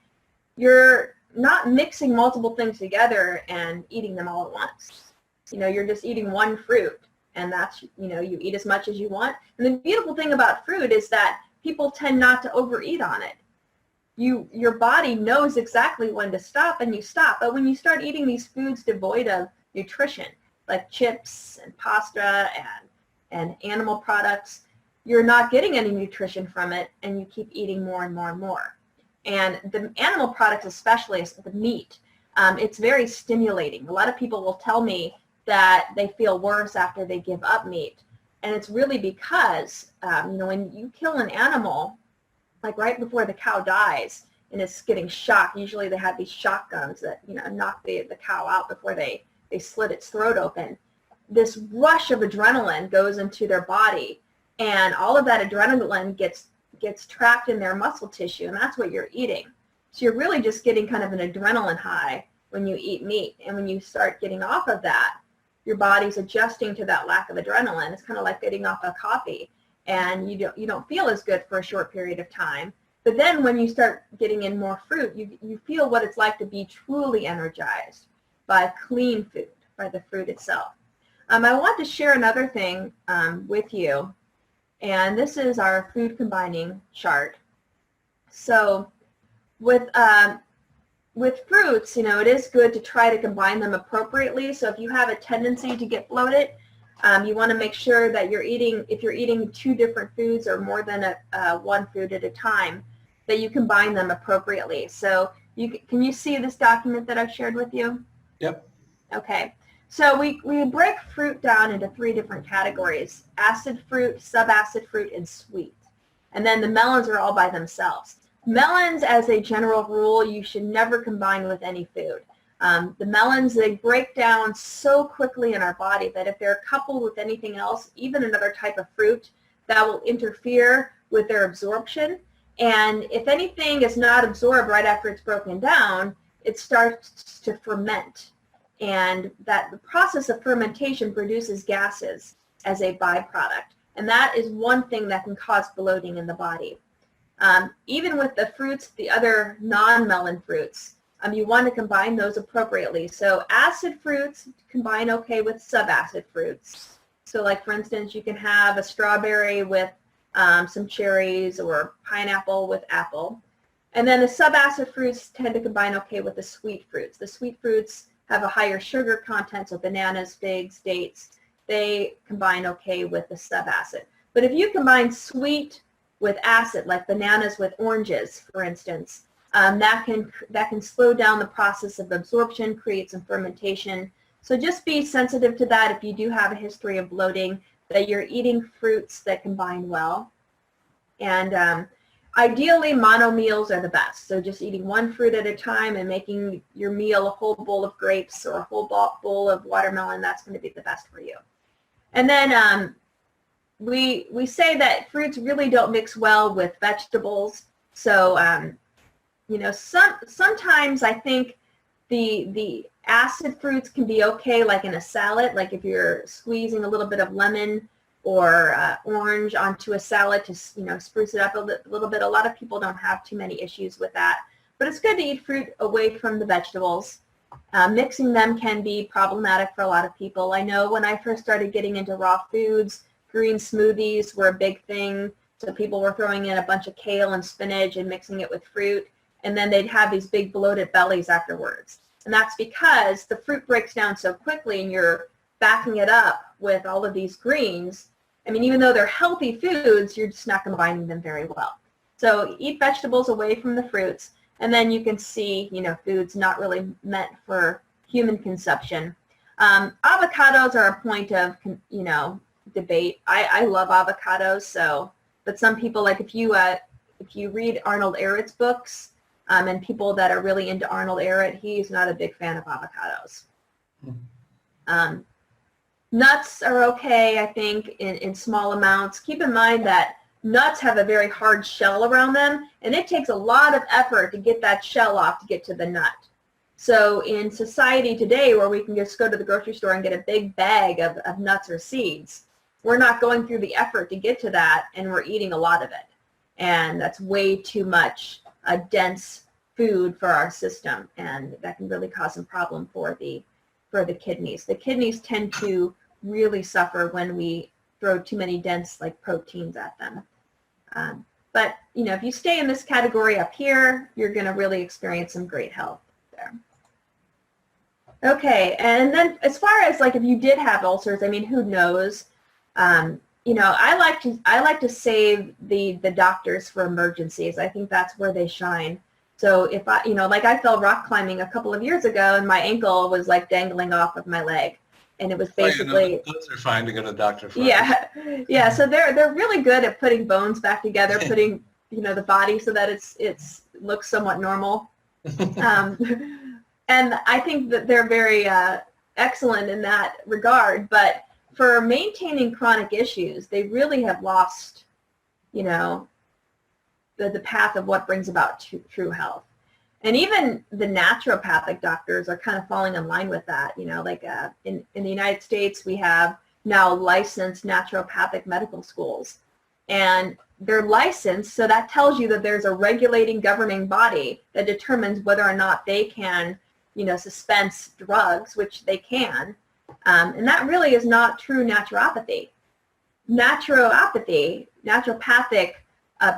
you're not mixing multiple things together and eating them all at once. You're just eating one fruit. And that's, you eat as much as you want. And the beautiful thing about fruit is that people tend not to overeat on it. Your body knows exactly when to stop, and you stop. But when you start eating these foods devoid of nutrition, like chips and pasta and animal products, you're not getting any nutrition from it, and you keep eating more and more and more. And the animal products, especially the meat, it's very stimulating. A lot of people will tell me that they feel worse after they give up meat. And it's really because, when you kill an animal, like right before the cow dies and it's getting shocked, usually they have these shotguns that, knock the cow out before they slit its throat open. This rush of adrenaline goes into their body, and all of that adrenaline gets trapped in their muscle tissue, and that's what you're eating. So you're really just getting kind of an adrenaline high when you eat meat. And when you start getting off of that, your body's adjusting to that lack of adrenaline. It's kind of like getting off a coffee, and you don't feel as good for a short period of time. But then when you start getting in more fruit, you feel what it's like to be truly energized by clean food, by the fruit itself. I want to share another thing with you, and this is our food combining chart. So with fruits, it is good to try to combine them appropriately. So if you have a tendency to get bloated, you want to make sure that if you're eating two different foods or more than one food at a time, that you combine them appropriately. So can you see this document that I've shared with you? Yep. Okay, so we break fruit down into 3 different categories: acid fruit, subacid fruit, and sweet. And then the melons are all by themselves. Melons, as a general rule, you should never combine with any food. The melons, they break down so quickly in our body that if they're coupled with anything else, even another type of fruit, that will interfere with their absorption. And if anything is not absorbed right after it's broken down, it starts to ferment. And that the process of fermentation produces gases as a byproduct. And that is one thing that can cause bloating in the body. Even with the fruits, the other non-melon fruits, you want to combine those appropriately. So acid fruits combine okay with subacid fruits. So like, for instance, you can have a strawberry with some cherries, or pineapple with apple. And then the subacid fruits tend to combine okay with the sweet fruits. The sweet fruits have a higher sugar content, so bananas, figs, dates, they combine okay with the subacid. But if you combine sweet with acid, like bananas with oranges, for instance, that can slow down the process of absorption, create some fermentation. So just be sensitive to that if you do have a history of bloating, that you're eating fruits that combine well. And ideally, mono meals are the best. So just eating one fruit at a time and making your meal a whole bowl of grapes or a whole bowl of watermelon, that's going to be the best for you. And then we say that fruits really don't mix well with vegetables. So you know, sometimes I think the acid fruits can be okay, like in a salad, like if you're squeezing a little bit of lemon or orange onto a salad to, you know, spruce it up a little bit. A lot of people don't have too many issues with that, but it's good to eat fruit away from the vegetables. Mixing them can be problematic for a lot of people. I know when I first started getting into raw foods, green smoothies were a big thing. So people were throwing in a bunch of kale and spinach and mixing it with fruit, and then they'd have these big bloated bellies afterwards. And that's because the fruit breaks down so quickly and you're backing it up with all of these greens. I mean, even though they're healthy foods, you're just not combining them very well. So eat vegetables away from the fruits, and then you can see, you know, foods not really meant for human consumption. Avocados are a point of, you know, debate. I love avocados, so, but some people, like if you read Arnold Ehret's books, and people that are really into Arnold Ehret, he's not a big fan of avocados. Nuts are okay, I think, in small amounts. Keep in mind that nuts have a very hard shell around them, and it takes a lot of effort to get that shell off to get to the nut. So in society today, where we can just go to the grocery store and get a big bag of nuts or seeds, we're not going through the effort to get to that, and we're eating a lot of it. And that's way too much dense food for our system, and that can really cause some problem for the kidneys. The kidneys tend to really suffer when we throw too many dense like proteins at them. But you know, if you stay in this category up here, you're going to really experience some great health there. Okay, and then as far as like if you did have ulcers, I mean, who knows? You know, I like to save the doctors for emergencies. I think that's where they shine. So if I, you know, like I fell rock climbing a couple of years ago, and my ankle was like dangling off of my leg, and it was basically. Those are fine to go to the doctor for. Yeah, yeah. So they're really good at putting bones back together, putting, you know, the body so that it's looks somewhat normal. And I think that they're very excellent in that regard. But for maintaining chronic issues, they really have lost, you know, the path of what brings about true health. And even the naturopathic doctors are kind of falling in line with that. You know, like in the United States, we have now licensed naturopathic medical schools. And they're licensed, so that tells you that there's a regulating governing body that determines whether or not they can, you know, dispense drugs, which they can. And that really is not true naturopathy. Naturopathic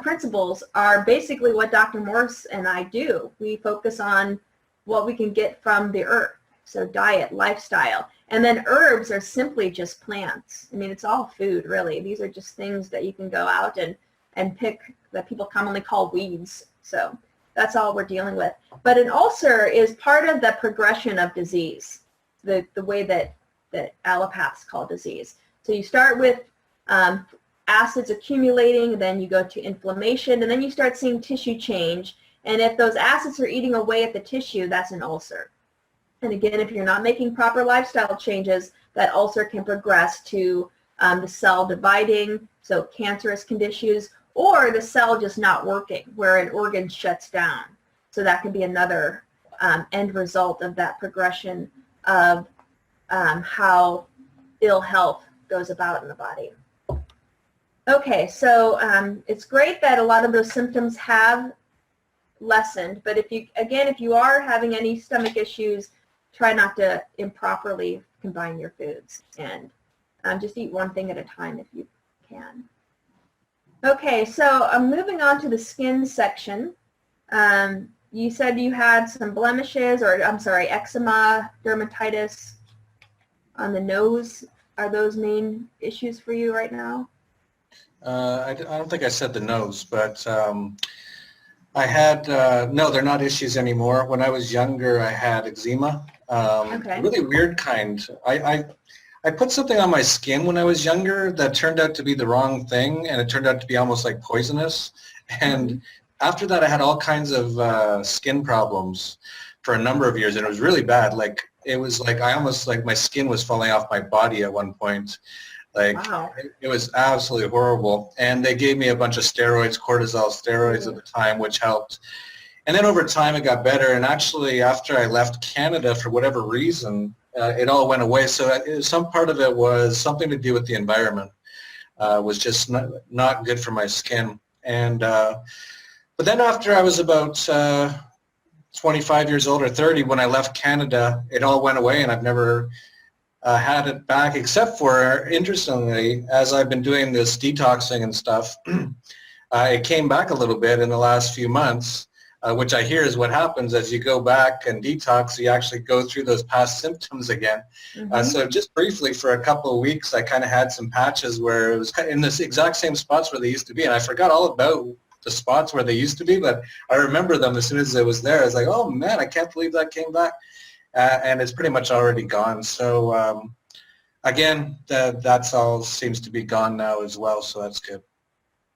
principles are basically what Dr. Morse and I do. We focus on what we can get from the earth, so diet, lifestyle. And then herbs are simply just plants. I mean, it's all food, really. These are just things that you can go out and pick that people commonly call weeds. So that's all we're dealing with. But an ulcer is part of the progression of disease. the way that allopaths call disease. So you start with acids accumulating, then you go to inflammation, and then you start seeing tissue change. And if those acids are eating away at the tissue, that's an ulcer. And again, if you're not making proper lifestyle changes, that ulcer can progress to the cell dividing, so cancerous conditions, or the cell just not working, where an organ shuts down. So that can be another end result of that progression of how ill health goes about in the body. Okay, so it's great that a lot of those symptoms have lessened, but if you are having any stomach issues, try not to improperly combine your foods, and just eat one thing at a time if you can. Okay, so I'm moving on to the skin section. You said you had some blemishes, or I'm sorry, eczema, dermatitis on the nose. Are those main issues for you right now? I don't think I said the nose, but I had, no, they're not issues anymore. When I was younger, I had eczema, Okay. a really weird kind. I put something on my skin when I was younger that turned out to be the wrong thing, and it turned out to be almost like poisonous. And after that, I had all kinds of skin problems for a number of years, and it was really bad. Like, it was like I almost, like, my skin was falling off my body at one point. Like, Wow. it was absolutely horrible. And they gave me a bunch of steroids, cortisol steroids at the time, which helped. And then over time it got better. And actually, after I left Canada, for whatever reason, it all went away. So some part of it was something to do with the environment. Was just not good for my skin. And but then after I was about 25 years old or 30, when I left Canada, it all went away, and I've never had it back, except for, interestingly, as I've been doing this detoxing and stuff, it came back a little bit in the last few months, which I hear is what happens as you go back and detox. You actually go through those past symptoms again. So just briefly, for a couple of weeks, I kind of had some patches where it was in this exact same spots where they used to be, and I forgot all about the spots where they used to be, but I remember them as soon as it was there. I was like, oh man, I can't believe that came back. And it's pretty much already gone. So again, that's all seems to be gone now as well, so that's good.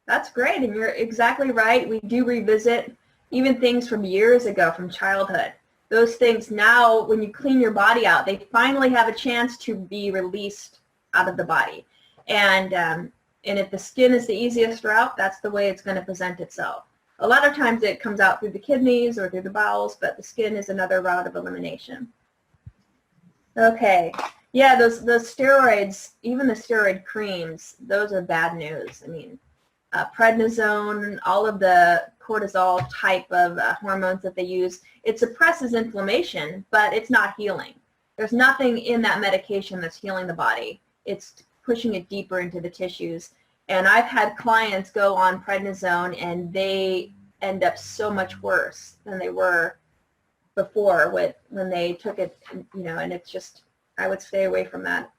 That's great, and you're exactly right. We do revisit even things from years ago, from childhood. Those things now, when you clean your body out, they finally have a chance to be released out of the body. And if the skin is the easiest route, that's the way it's going to present itself. A lot of times it comes out through the kidneys or through the bowels, but the skin is another route of elimination. Okay. Yeah, those steroids, even the steroid creams, those are bad news. I mean, prednisone, all of the cortisol type of hormones that they use, it suppresses inflammation, but it's not healing. There's nothing in that medication that's healing the body. It's pushing it deeper into the tissues. And I've had clients go on prednisone, and they end up so much worse than they were before when they took it, and it's just, I would stay away from that.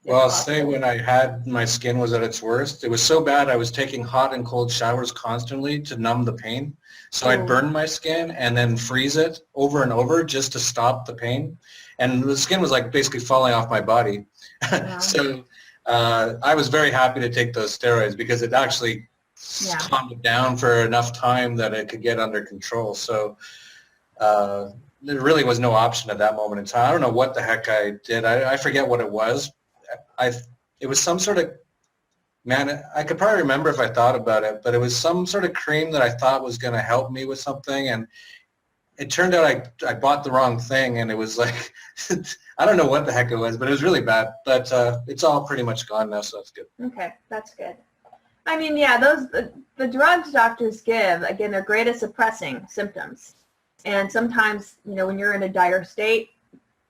Well, I'll say when I had, my skin was at its worst. It was so bad I was taking hot and cold showers constantly to numb the pain. So I'd burn my skin and then freeze it over and over just to stop the pain. And the skin was like basically falling off my body. Wow. So I was very happy to take those steroids because it actually calmed it down for enough time that it could get under control. So there really was no option at that moment in time. I don't know what the heck I did. I forget what it was. It was some sort of, man, I could probably remember if I thought about it, but it was some sort of cream that I thought was going to help me with something, and it turned out I bought the wrong thing, and it was like, I don't know what the heck it was, but it was really bad. But it's all pretty much gone now, so that's good. Okay, that's good. I mean, yeah, the drugs doctors give, again, they're great at suppressing symptoms. And sometimes, when you're in a dire state,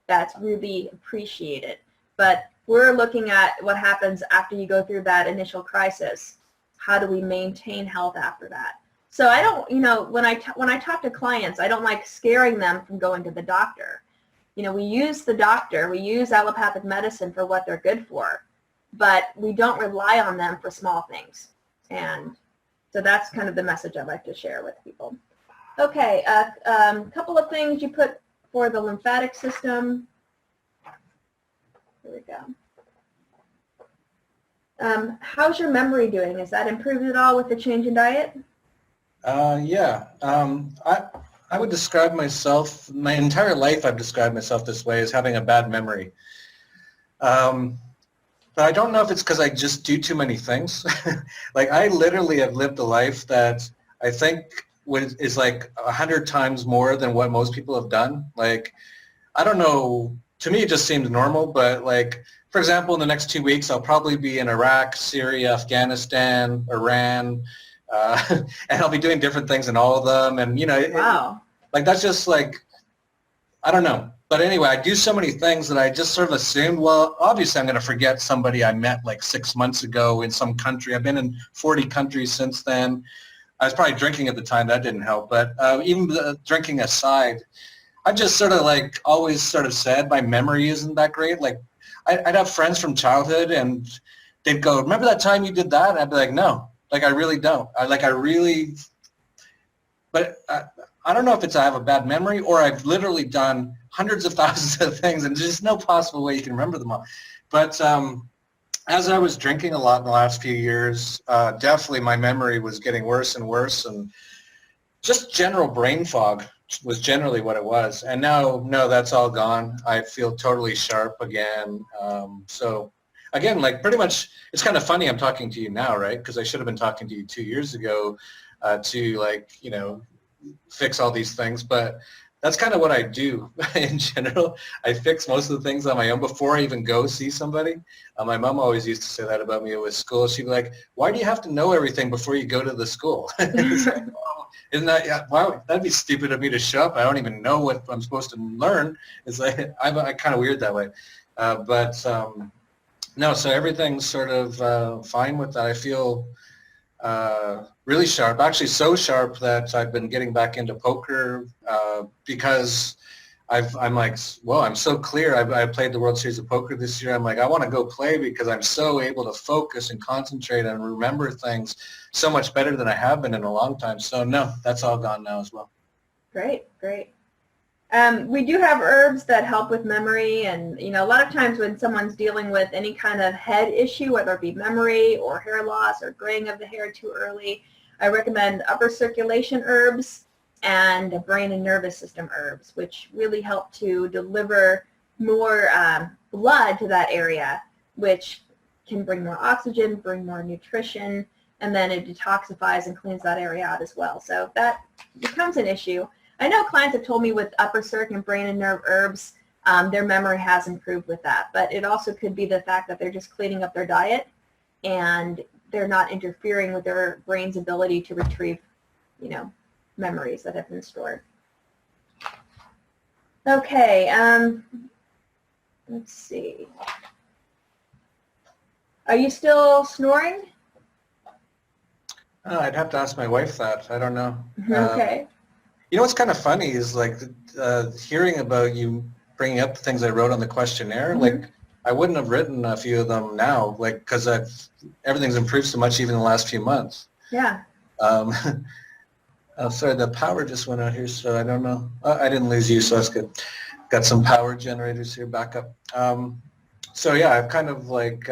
that's really appreciated. But we're looking at what happens after you go through that initial crisis. How do we maintain health after that? So I don't, when I talk to clients, I don't like scaring them from going to the doctor. We use the doctor, we use allopathic medicine for what they're good for, but we don't rely on them for small things. And so that's kind of the message I'd like to share with people. Okay, couple of things you put for the lymphatic system. There we go. How's your memory doing? Is that improved at all with the change in diet? Yeah. I would describe myself, my entire life I've described myself this way, as having a bad memory. But I don't know if it's because I just do too many things. Like, I literally have lived a life that I think is like 100 times more than what most people have done. Like, I don't know, to me it just seems normal, but like, for example, in the next 2 weeks, I'll probably be in Iraq, Syria, Afghanistan, Iran, and I'll be doing different things in all of them. And, you know, Wow. like, that's just like, I don't know. But anyway, I do so many things that I just sort of assumed, well, obviously I'm going to forget somebody I met like 6 months ago in some country. I've been in 40 countries since then. I was probably drinking at the time. That didn't help. But even drinking aside, I just sort of like always sort of said my memory isn't that great. Like, I'd have friends from childhood and they'd go, remember that time you did that? And I'd be like, no, like, I really don't. But I don't know if it's I have a bad memory or I've literally done hundreds of thousands of things and there's just no possible way you can remember them all. But as I was drinking a lot in the last few years, definitely my memory was getting worse and worse, and just general brain fog was generally what it was. And now, no, that's all gone. I feel totally sharp again. So again, like, pretty much, it's kind of funny I'm talking to you now, right? Because I should have been talking to you 2 years ago to, like, you know, fix all these things. But that's kind of what I do in general. I fix most of the things on my own before I even go see somebody. My mom always used to say that about me with school. She'd be like, why do you have to know everything before you go to the school? It's like, oh, isn't that, yeah, wow, that'd be stupid of me to show up. I don't even know what I'm supposed to learn. It's like, I'm kind of weird that way. No, so everything's sort of fine with that. I feel really sharp, actually so sharp that I've been getting back into poker because I'm like, well, I'm so clear. I played the World Series of Poker this year. I'm like, I want to go play because I'm so able to focus and concentrate and remember things so much better than I have been in a long time. So no, that's all gone now as well. Great, great. We do have herbs that help with memory, and, you know, a lot of times when someone's dealing with any kind of head issue, whether it be memory or hair loss or graying of the hair too early, I recommend upper circulation herbs and brain and nervous system herbs, which really help to deliver more blood to that area, which can bring more oxygen, bring more nutrition, and then it detoxifies and cleans that area out as well. So if that becomes an issue, I know clients have told me with upper circ and brain and nerve herbs, their memory has improved with that. But it also could be the fact that they're just cleaning up their diet and they're not interfering with their brain's ability to retrieve, you know, memories that have been stored. Okay, let's see. Are you still snoring? I'd have to ask my wife that. I don't know. Okay. You know what's kind of funny is, like, hearing about you bringing up the things I wrote on the questionnaire. Like, I wouldn't have written a few of them now, like, because everything's improved so much even in the last few months. Yeah. Oh, sorry, the power just went out here, so I don't know. I didn't lose you, so that's good. Got some power generators here, back up. So yeah, I've kind of like,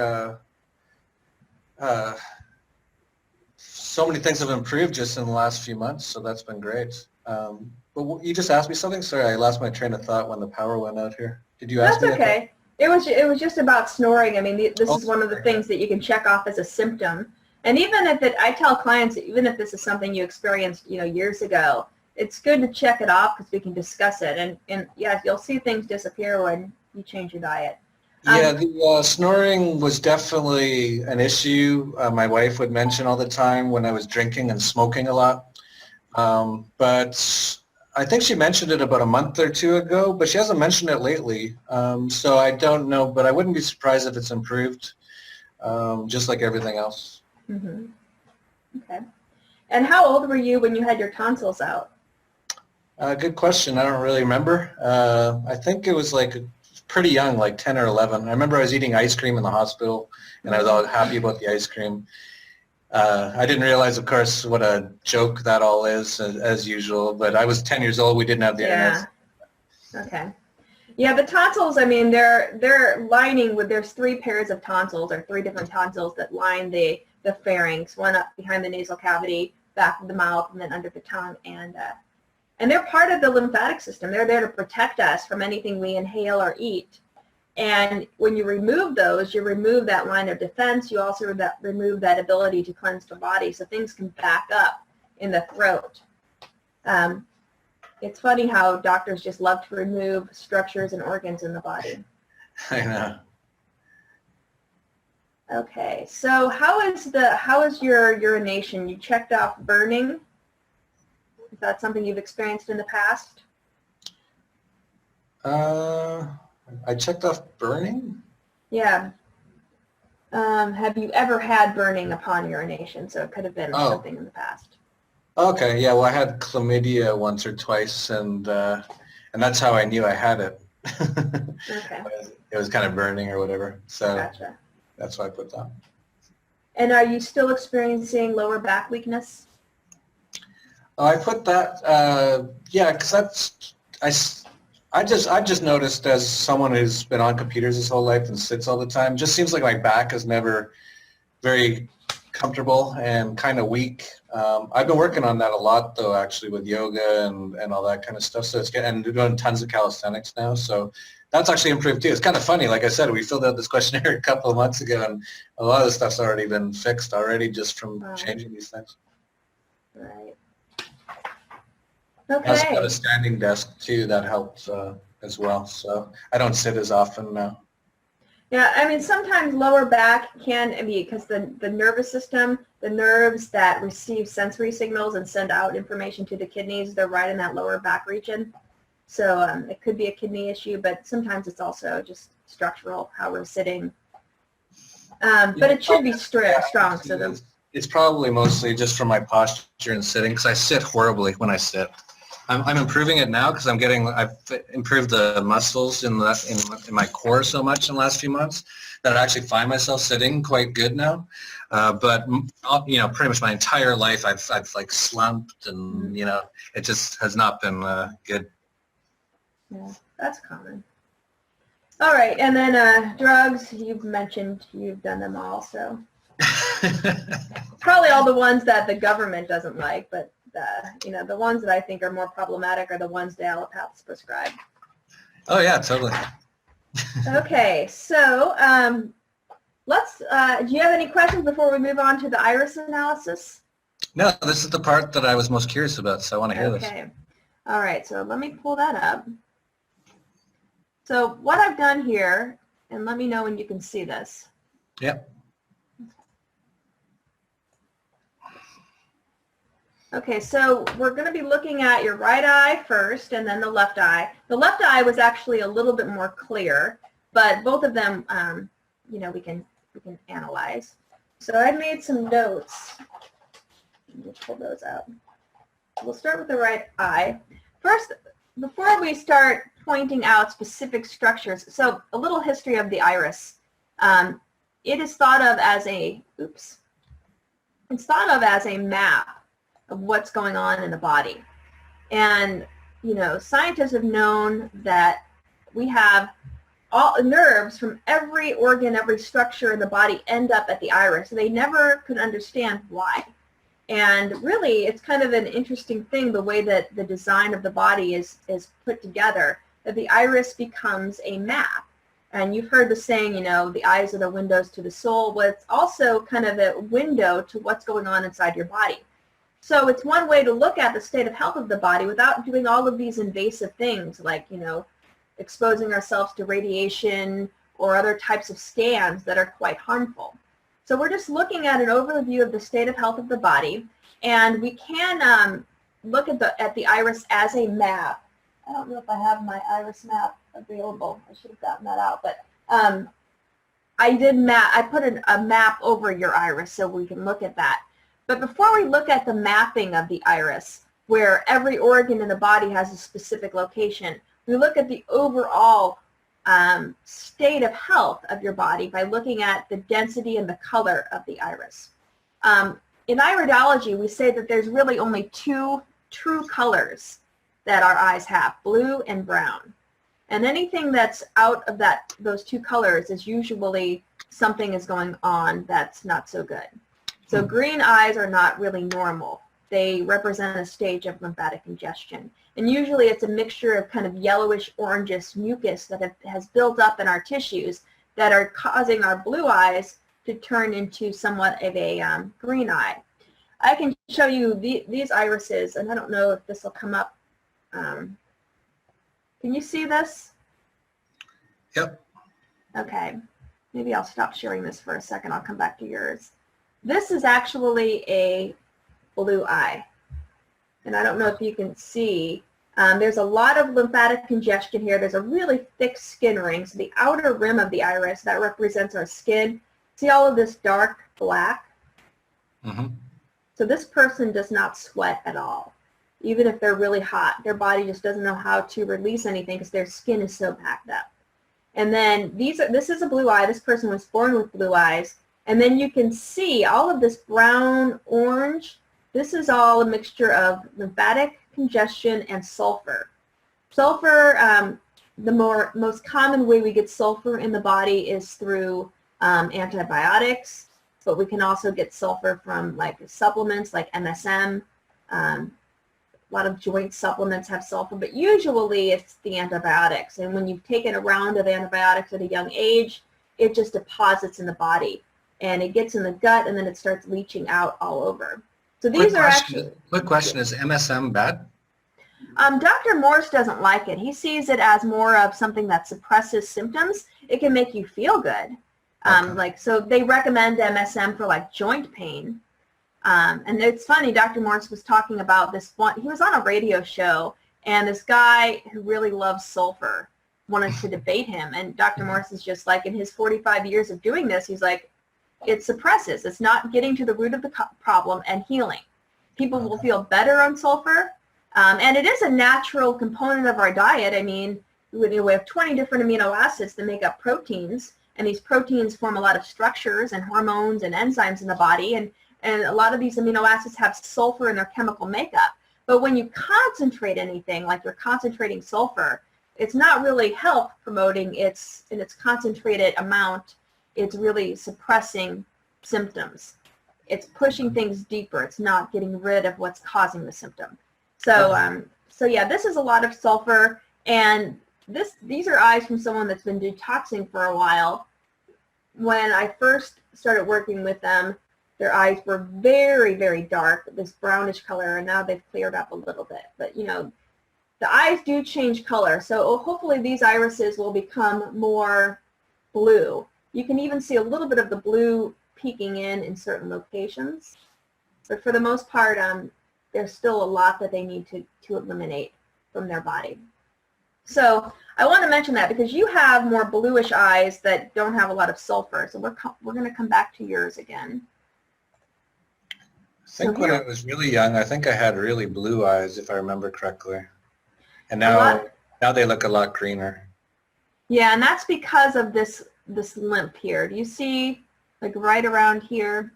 so many things have improved just in the last few months, so that's been great. But you just asked me something? Sorry, I lost my train of thought when the power went out here. Did you ask me? That's okay. It was just about snoring. I mean, this is one of the things that you can check off as a symptom. And even if I tell clients, even if this is something you experienced, you know, years ago, it's good to check it off because we can discuss it. And yeah, you'll see things disappear when you change your diet. Yeah, the snoring was definitely an issue. My wife would mention all the time when I was drinking and smoking a lot. But I think she mentioned it about a month or two ago, but she hasn't mentioned it lately. So I don't know, but I wouldn't be surprised if it's improved, just like everything else. Mm-hmm. Okay. And how old were you when you had your tonsils out? Good question. I don't really remember. I think it was like pretty young, like 10 or 11. I remember I was eating ice cream in the hospital, and I was all happy about the ice cream. I didn't realize, of course, what a joke that all is, as usual, but I was 10 years old. We didn't have the internet. Okay. Yeah, the tonsils, I mean, they're lining with, there's 3 pairs of tonsils, or 3 different tonsils that line the pharynx, one up behind the nasal cavity, back of the mouth, and then under the tongue. And they're part of the lymphatic system. They're there to protect us from anything we inhale or eat. And when you remove those, you remove that line of defense. You also remove that ability to cleanse the body, so things can back up in the throat. It's funny how doctors just love to remove structures and organs in the body. I know. Okay, so how is your urination? You checked off burning. Is that something you've experienced in the past? I checked off burning. Yeah. Have you ever had burning upon urination? So it could have been something in the past. Okay, yeah. Well, I had chlamydia once or twice, and that's how I knew I had it. Okay. It was kind of burning or whatever. So Gotcha. that's why I put that. And are you still experiencing lower back weakness? Oh, I put that. Yeah, because I just noticed, as someone who's been on computers his whole life and sits all the time, just seems like my back is never very comfortable and kind of weak. I've been working on that a lot, though, actually, with yoga and all that kind of stuff. So and doing tons of calisthenics now. So that's actually improved too. It's kind of funny. Like I said, we filled out this questionnaire a couple of months ago, and a lot of the stuff's already been fixed already just from changing these things. Right. I also got Okay. a standing desk too. That helps as well. So I don't sit as often now. Yeah, I mean, sometimes lower back can be because the nervous system, the nerves that receive sensory signals and send out information to the kidneys, they're right in that lower back region. So it could be a kidney issue, but sometimes it's also just structural, how we're sitting. But it should be strong. So it's probably mostly just from my posture and sitting, because I sit horribly when I sit. I'm improving it now because I've improved the muscles in my core so much in the last few months that I actually find myself sitting quite good now. But pretty much my entire life I've like slumped, and it just has not been good. Yeah, that's common. All right, and then drugs, you've mentioned you've done them all, so probably all the ones that the government doesn't like, but the ones that I think are more problematic are the ones the allopaths prescribe. Oh yeah, totally. Okay, so do you have any questions before we move on to the iris analysis? No, this is the part that I was most curious about, so I want to hear this. Okay. All right, so let me pull that up. So what I've done here, and let me know when you can see this. Yep. Okay, so we're going to be looking at your right eye first and then the left eye. The left eye was actually a little bit more clear, but both of them, we can analyze. So I made some notes. We'll pull those out. We'll start with the right eye. First, before we start pointing out specific structures, so a little history of the iris. It is thought of as a map of what's going on in the body. And, scientists have known that we have all nerves from every organ, every structure in the body end up at the iris. They never could understand why. And really, it's kind of an interesting thing, the way that the design of the body is put together, that the iris becomes a map. And you've heard the saying, the eyes are the windows to the soul. Well, it's also kind of a window to what's going on inside your body. So it's one way to look at the state of health of the body without doing all of these invasive things like, exposing ourselves to radiation or other types of scans that are quite harmful. So we're just looking at an overview of the state of health of the body, and we can look at the iris as a map. I don't know if I have my iris map available. I should have gotten that out, but I put a map over your iris so we can look at that. But before we look at the mapping of the iris, where every organ in the body has a specific location, we look at the overall state of health of your body by looking at the density and the color of the iris. In iridology, we say that there's really only 2 true colors that our eyes have, blue and brown. And anything that's out of those two colors is usually something is going on that's not so good. So green eyes are not really normal. They represent a stage of lymphatic congestion. And usually it's a mixture of kind of yellowish orangish mucus that has built up in our tissues that are causing our blue eyes to turn into somewhat of a green eye. I can show you these irises, and I don't know if this will come up. Can you see this? Yep. Okay. Maybe I'll stop sharing this for a second. I'll come back to yours. This is actually a blue eye. And I don't know if you can see. There's a lot of lymphatic congestion here. There's a really thick skin ring. So the outer rim of the iris, that represents our skin. See all of this dark black? Mm-hmm. So this person does not sweat at all. Even if they're really hot, their body just doesn't know how to release anything because their skin is so packed up. And then this is a blue eye. This person was born with blue eyes. And then you can see all of this brown, orange. This is all a mixture of lymphatic congestion and sulfur. Sulfur, the most common way we get sulfur in the body is through antibiotics, but we can also get sulfur from like supplements like MSM. A lot of joint supplements have sulfur, but usually it's the antibiotics. And when you've taken a round of antibiotics at a young age, it just deposits in the body. And it gets in the gut, and then it starts leaching out all over. So these are actually... Quick question, is MSM bad? Dr. Morse doesn't like it. He sees it as more of something that suppresses symptoms. It can make you feel good. Okay. So they recommend MSM for like joint pain. And it's funny, Dr. Morse was talking about this one. He was on a radio show, and this guy who really loves sulfur wanted to debate him. And Dr. Morse is just like, in his 45 years of doing this, he's like, it suppresses. It's not getting to the root of the problem and healing. People will feel better on sulfur. And it is a natural component of our diet. I mean, we have 20 different amino acids that make up proteins, and these proteins form a lot of structures and hormones and enzymes in the body, and a lot of these amino acids have sulfur in their chemical makeup. But when you concentrate anything, like you're concentrating sulfur, it's not really health promoting. It's in its concentrated amount. It's really suppressing symptoms. It's pushing things deeper. It's not getting rid of what's causing the symptom. So, so yeah, this is a lot of sulfur, and these are eyes from someone that's been detoxing for a while. When I first started working with them, their eyes were very, very dark, this brownish color, and now they've cleared up a little bit. But, you know, the eyes do change color, so hopefully these irises will become more blue. You can even see a little bit of the blue peeking in certain locations. But for the most part, there's still a lot that they need to eliminate from their body. So I want to mention that because you have more bluish eyes that don't have a lot of sulfur. So we're going to come back to yours again. I think when I was really young, I think I had really blue eyes, if I remember correctly. And now they look a lot greener. Yeah, and that's because of this limp here. Do you see, like right around here?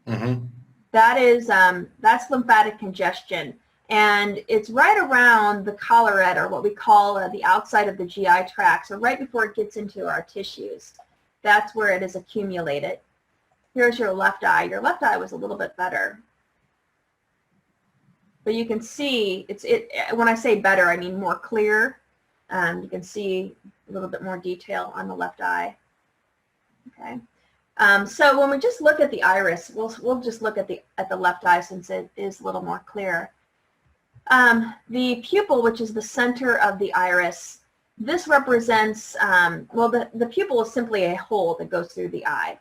Mm-hmm. That's lymphatic congestion, and it's right around the collarette, or what we call the outside of the GI tract, so right before it gets into our tissues. That's where it is accumulated. Here's your left eye. Your left eye was a little bit better, but you can see when I say better, I mean more clear. You can see a little bit more detail on the left eye. Okay. So when we just look at the iris, we'll just look at the left eye since it is a little more clear. The pupil, which is the center of the iris, this represents, well, the pupil is simply a hole that goes through the eye,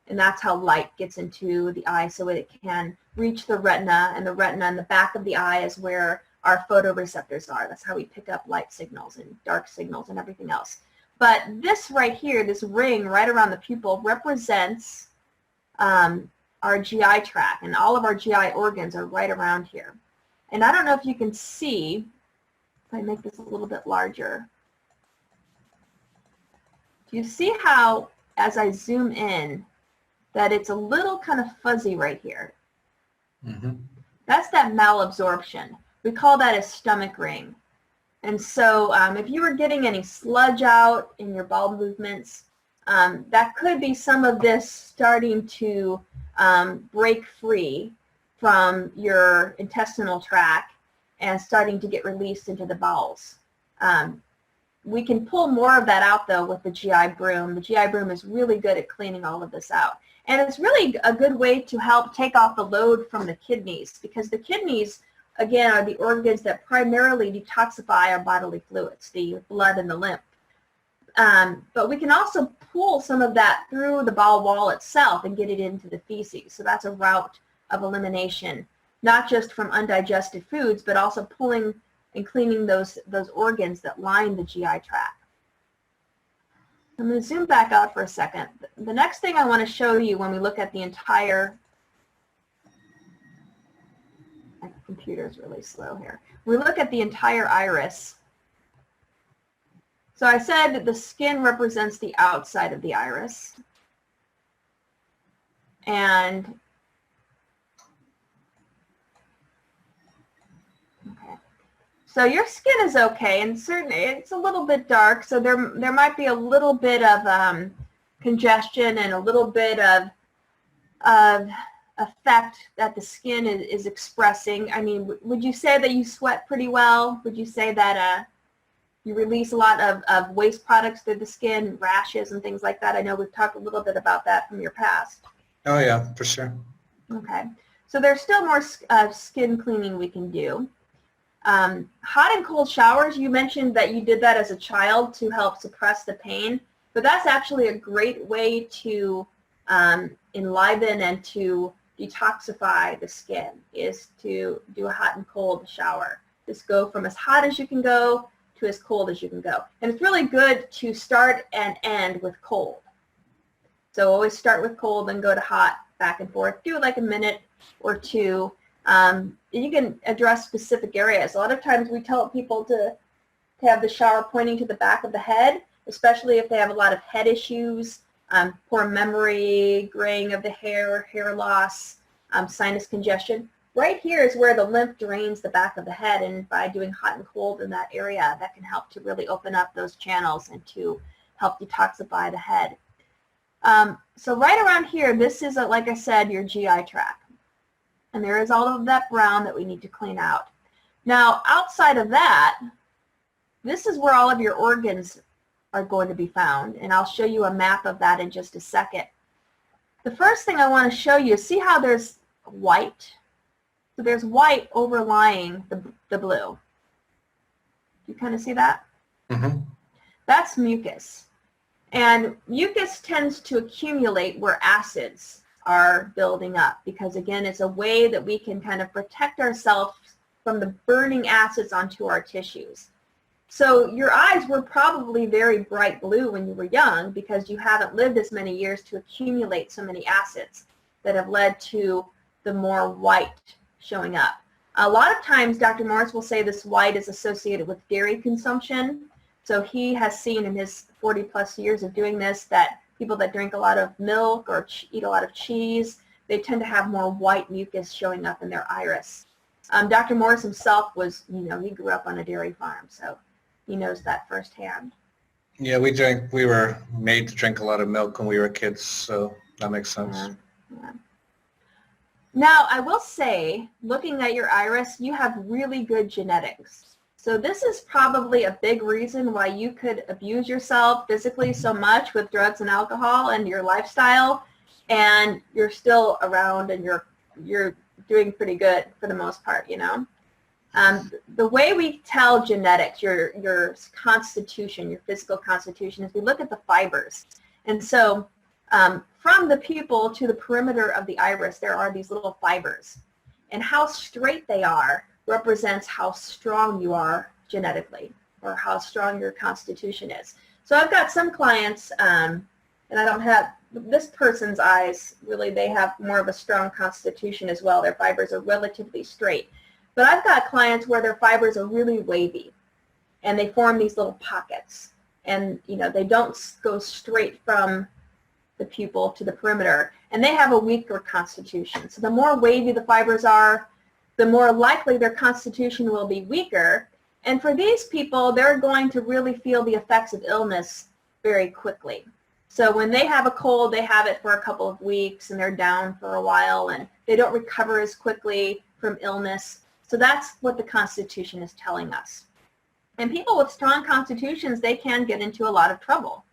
and that's how light gets into the eye so it can reach the retina, and the retina in the back of the eye is where our photoreceptors are. That's how we pick up light signals and dark signals and everything else. But this right here, this ring right around the pupil, represents our GI tract, and all of our GI organs are right around here. And I don't know if you can see, if I make this a little bit larger, do you see how, as I zoom in, that it's a little kind of fuzzy right here? Mm-hmm. That's that malabsorption. We call that a stomach ring. And so if you were getting any sludge out in your bowel movements, that could be some of this starting to break free from your intestinal tract and starting to get released into the bowels. We can pull more of that out, though, with the GI broom. The GI broom is really good at cleaning all of this out. And it's really a good way to help take off the load from the kidneys, because the kidneys, again, are the organs that primarily detoxify our bodily fluids, the blood and the lymph. But we can also pull some of that through the bowel wall itself and get it into the feces. So that's a route of elimination, not just from undigested foods, but also pulling and cleaning those organs that line the GI tract. I'm going to zoom back out for a second. The next thing I want to show you when we look at the entire, my computer's really slow here. We look at the entire iris. So I said that the skin represents the outside of the iris. And okay. So your skin is okay, and certainly it's a little bit dark, so there might be a little bit of congestion and a little bit of effect that the skin is expressing. I mean, would you say that you sweat pretty well? Would you say that you release a lot of waste products through the skin, rashes and things like that? I know we've talked a little bit about that from your past. Oh yeah, for sure. Okay, so there's still more skin cleaning we can do. Hot and cold showers, you mentioned that you did that as a child to help suppress the pain, but that's actually a great way to enliven and to detoxify the skin, is to do a hot and cold shower. Just go from as hot as you can go to as cold as you can go. And it's really good to start and end with cold. So always start with cold and go to hot, back and forth. Do like a minute or two. You can address specific areas. A lot of times we tell people to have the shower pointing to the back of the head, especially if they have a lot of head issues, poor memory, graying of the hair loss, sinus congestion. Right here is where the lymph drains the back of the head, and by doing hot and cold in that area, that can help to really open up those channels and to help detoxify the head. So right around here, this is, like I said, your GI tract. And there is all of that brown that we need to clean out. Now, outside of that, this is where all of your organs are going to be found, and I'll show you a map of that in just a second. The first thing I want to show you, see how there's white? So there's white overlying the blue. You kind of see that? Mm-hmm. That's mucus. And mucus tends to accumulate where acids are building up, because again, it's a way that we can kind of protect ourselves from the burning acids onto our tissues. So your eyes were probably very bright blue when you were young because you haven't lived as many years to accumulate so many acids that have led to the more white showing up. A lot of times Dr. Morris will say this white is associated with dairy consumption. So he has seen in his 40 plus years of doing this that people that drink a lot of milk or eat a lot of cheese, they tend to have more white mucus showing up in their iris. Dr. Morris himself was, he grew up on a dairy farm, so he knows that firsthand. Yeah, we were made to drink a lot of milk when we were kids, so that makes sense. Yeah. Now, I will say, looking at your iris, you have really good genetics. So this is probably a big reason why you could abuse yourself physically so much with drugs and alcohol and your lifestyle, and you're still around and you're doing pretty good for the most part, The way we tell genetics, your constitution, your physical constitution, is we look at the fibers. And so from the pupil to the perimeter of the iris, there are these little fibers. And how straight they are represents how strong you are genetically, or how strong your constitution is. So I've got some clients, and I don't have this person's eyes, really they have more of a strong constitution as well. Their fibers are relatively straight. But I've got clients where their fibers are really wavy, and they form these little pockets. And they don't go straight from the pupil to the perimeter, and they have a weaker constitution. So the more wavy the fibers are, the more likely their constitution will be weaker, And for these people, they're going to really feel the effects of illness very quickly. So when they have a cold, they have it for a couple of weeks and they're down for a while and they don't recover as quickly from illness. So that's what the Constitution is telling us. And people with strong constitutions, they can get into a lot of trouble.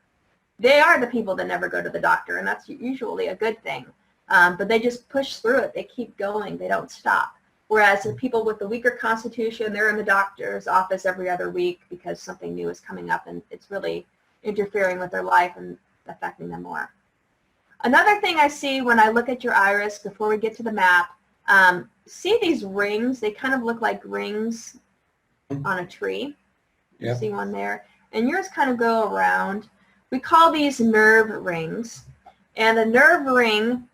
They are the people that never go to the doctor, and that's usually a good thing. But they just push through it. They keep going. They don't stop. Whereas the people with the weaker constitution, they're in the doctor's office every other week because something new is coming up and it's really interfering with their life and affecting them more. Another thing I see when I look at your iris before we get to the map, see these rings? They kind of look like rings on a tree. Yep. See one there? And yours kind of go around. We call these nerve rings. And a nerve ring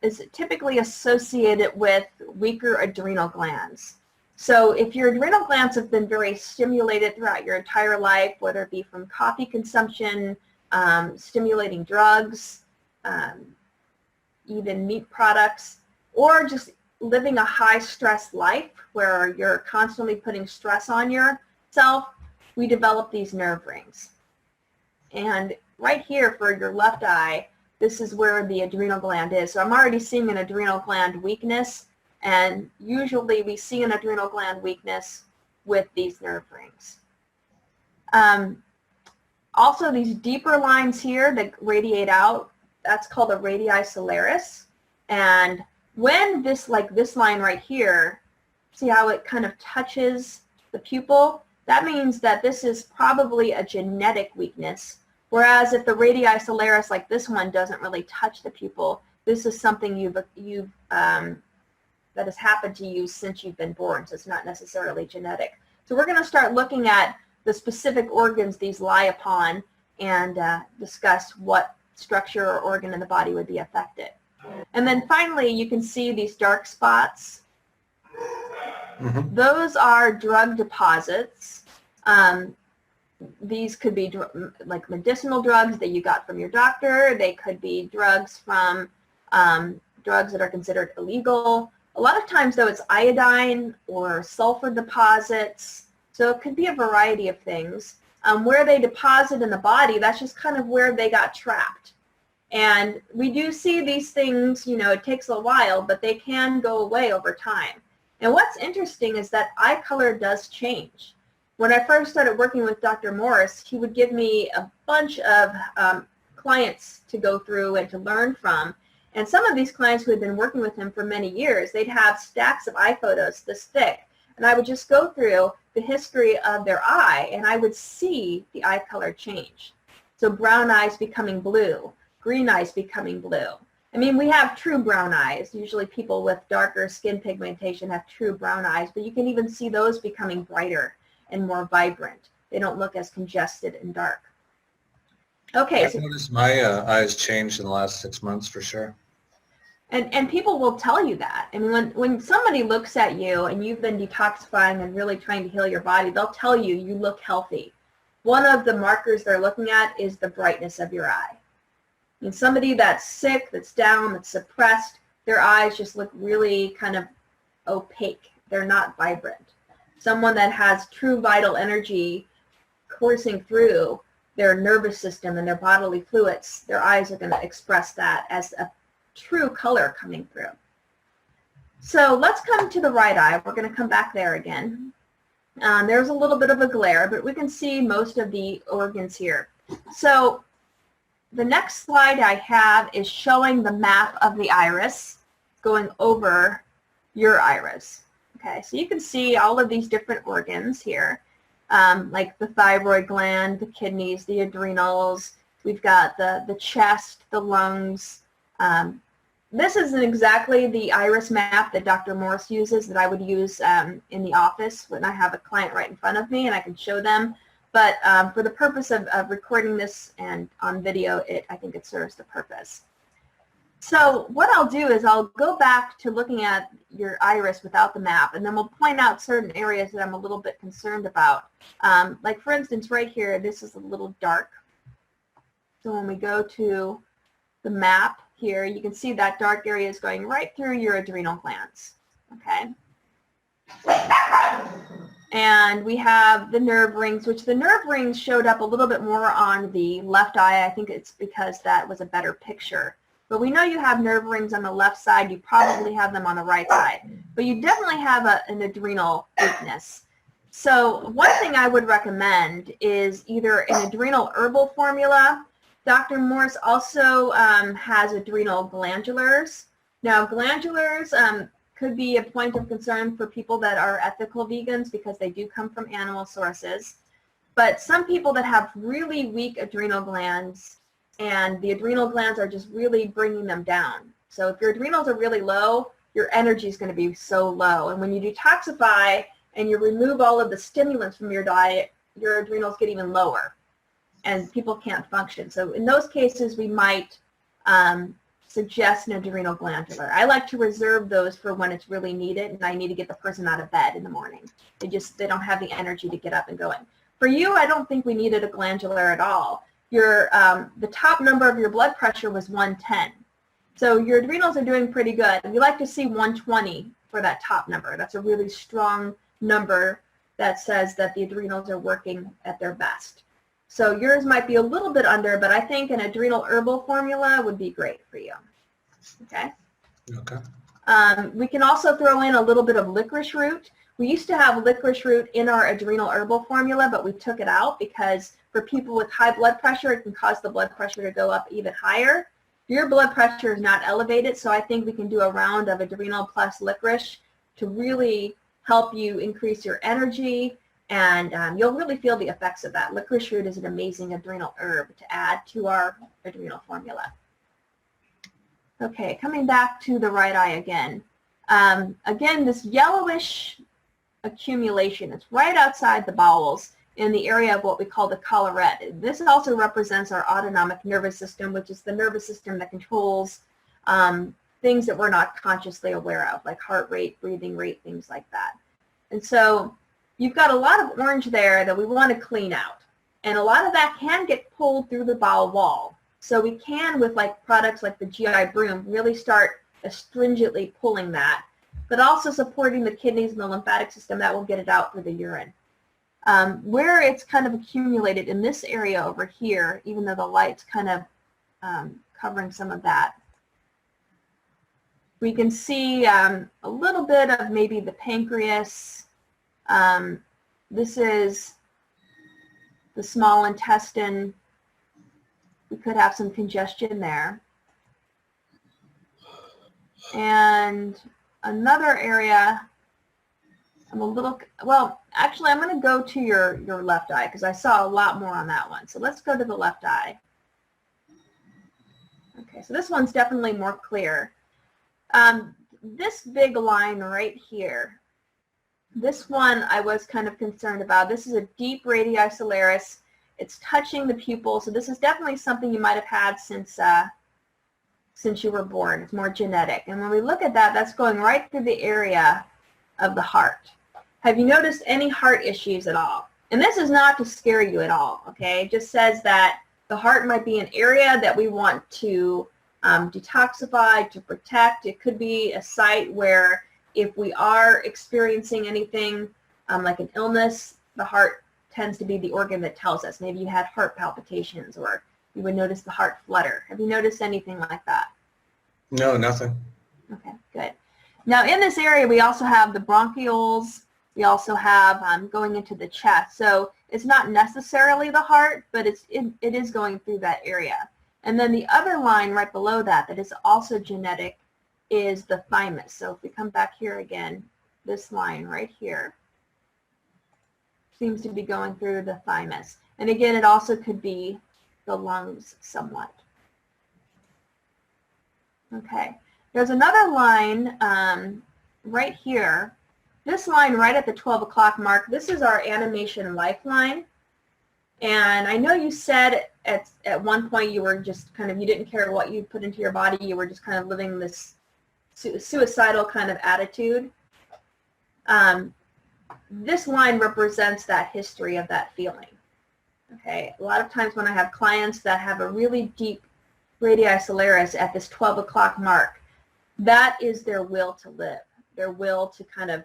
is typically associated with weaker adrenal glands. So if your adrenal glands have been very stimulated throughout your entire life, whether it be from coffee consumption, stimulating drugs, even meat products, or just living a high stress life where you're constantly putting stress on yourself, we develop these nerve rings. And right here for your left eye, this is where the adrenal gland is. So I'm already seeing an adrenal gland weakness, and usually we see an adrenal gland weakness with these nerve rings. Also, these deeper lines here that radiate out, that's called a radii solaris. And when this, like this line right here, see how it kind of touches the pupil? That means that this is probably a genetic weakness. Whereas if the radii solaris, like this one, doesn't really touch the pupil, this is something that has happened to you since you've been born, so it's not necessarily genetic. So we're going to start looking at the specific organs these lie upon and discuss what structure or organ in the body would be affected. And then finally, you can see these dark spots. Mm-hmm. Those are drug deposits. These could be like medicinal drugs that you got from your doctor. They could be drugs from drugs that are considered illegal. A lot of times, though, it's iodine or sulfur deposits. So it could be a variety of things. Where they deposit in the body, that's just kind of where they got trapped. And we do see these things, you know, it takes a while, but they can go away over time. And what's interesting is that eye color does change. When I first started working with Dr. Morris, he would give me a bunch of clients to go through and to learn from. And some of these clients who had been working with him for many years, they'd have stacks of eye photos this thick. And I would just go through the history of their eye, and I would see the eye color change. So brown eyes becoming blue, green eyes becoming blue. I mean, we have true brown eyes. Usually people with darker skin pigmentation have true brown eyes, but you can even see those becoming brighter and more vibrant. They don't look as congested and dark. Okay. I've noticed my eyes changed in the last 6 months for sure. And people will tell you that. I mean, when somebody looks at you and you've been detoxifying and really trying to heal your body, they'll tell you you look healthy. One of the markers they're looking at is the brightness of your eye. I mean, somebody that's sick, that's down, that's suppressed, their eyes just look really kind of opaque. They're not vibrant. Someone that has true vital energy coursing through their nervous system and their bodily fluids, their eyes are going to express that as a true color coming through. So let's come to the right eye. We're going to come back there again. There's a little bit of a glare, but we can see most of the organs here. So the next slide I have is showing the map of the iris going over your iris. Okay, so you can see all of these different organs here, like the thyroid gland, the kidneys, the adrenals. We've got the chest, the lungs. This isn't exactly the iris map that Dr. Morris uses that I would use in the office when I have a client right in front of me and I can show them. But for the purpose of recording this and on video, I think it serves the purpose. So what I'll do is I'll go back to looking at your iris without the map, and then we'll point out certain areas that I'm a little bit concerned about. Like for instance, right here, this is a little dark. So when we go to the map here, you can see that dark area is going right through your adrenal glands. Okay. And we have the nerve rings, which the nerve rings showed up a little bit more on the left eye. I think it's because that was a better picture. But we know you have nerve rings on the left side. You probably have them on the right side. But you definitely have an adrenal weakness. So one thing I would recommend is either an adrenal herbal formula. Dr. Morse also has adrenal glandulars. Now, glandulars could be a point of concern for people that are ethical vegans because they do come from animal sources. But some people that have really weak adrenal glands, and the adrenal glands are just really bringing them down. So if your adrenals are really low, your energy is going to be so low. And when you detoxify and you remove all of the stimulants from your diet, your adrenals get even lower and people can't function. So in those cases, we might suggest an adrenal glandular. I like to reserve those for when it's really needed and I need to get the person out of bed in the morning. They don't have the energy to get up and going. For you, I don't think we needed a glandular at all. The top number of your blood pressure was 110. So your adrenals are doing pretty good. We like to see 120 for that top number. That's a really strong number that says that the adrenals are working at their best. So yours might be a little bit under, but I think an adrenal herbal formula would be great for you. Okay? Okay. We can also throw in a little bit of licorice root. We used to have licorice root in our adrenal herbal formula, but we took it out because for people with high blood pressure, it can cause the blood pressure to go up even higher. Your blood pressure is not elevated, so I think we can do a round of adrenal plus licorice to really help you increase your energy, and you'll really feel the effects of that. Licorice root is an amazing adrenal herb to add to our adrenal formula. Okay, coming back to the right eye again. Again, this yellowish accumulation, it's right outside the bowels in the area of what we call the collarette. This also represents our autonomic nervous system, which is the nervous system that controls things that we're not consciously aware of, like heart rate, breathing rate, things like that. And so you've got a lot of orange there that we want to clean out. And a lot of that can get pulled through the bowel wall. So we can, with like products like the GI broom, really start astringently pulling that, but also supporting the kidneys and the lymphatic system that will get it out through the urine. Where it's kind of accumulated in this area over here, even though the light's kind of covering some of that, we can see a little bit of maybe the pancreas. This is the small intestine. We could have some congestion there. And another area, I'm a little, well, actually I'm going to go to your left eye because I saw a lot more on that one. So let's go to the left eye. Okay, so this one's definitely more clear. This big line right here, this one I was kind of concerned about. This is a deep radii solaris. It's touching the pupil, so this is definitely something you might have had since you were born. It's more genetic. And when we look at that, that's going right through the area of the heart. Have you noticed any heart issues at all? And this is not to scare you at all, okay? It just says that the heart might be an area that we want to detoxify, to protect. It could be a site where if we are experiencing anything like an illness, the heart tends to be the organ that tells us. Maybe you had heart palpitations, or you would notice the heart flutter. Have you noticed anything like that? No, nothing. Okay, good. Now in this area, we also have the bronchioles. We also have going into the chest. So it's not necessarily the heart, but it is going through that area. And then the other line right below that is also genetic is the thymus. So if we come back here again, this line right here seems to be going through the thymus. And again, it also could be the lungs somewhat. Okay, there's another line right here. This line right at the 12 o'clock mark, this is our animation lifeline. And I know you said at one point you were just kind of, you didn't care what you put into your body, you were just kind of living this suicidal kind of attitude. This line represents that history of that feeling. Okay, a lot of times when I have clients that have a really deep radii solaris at this 12 o'clock mark, that is their will to live, their will to kind of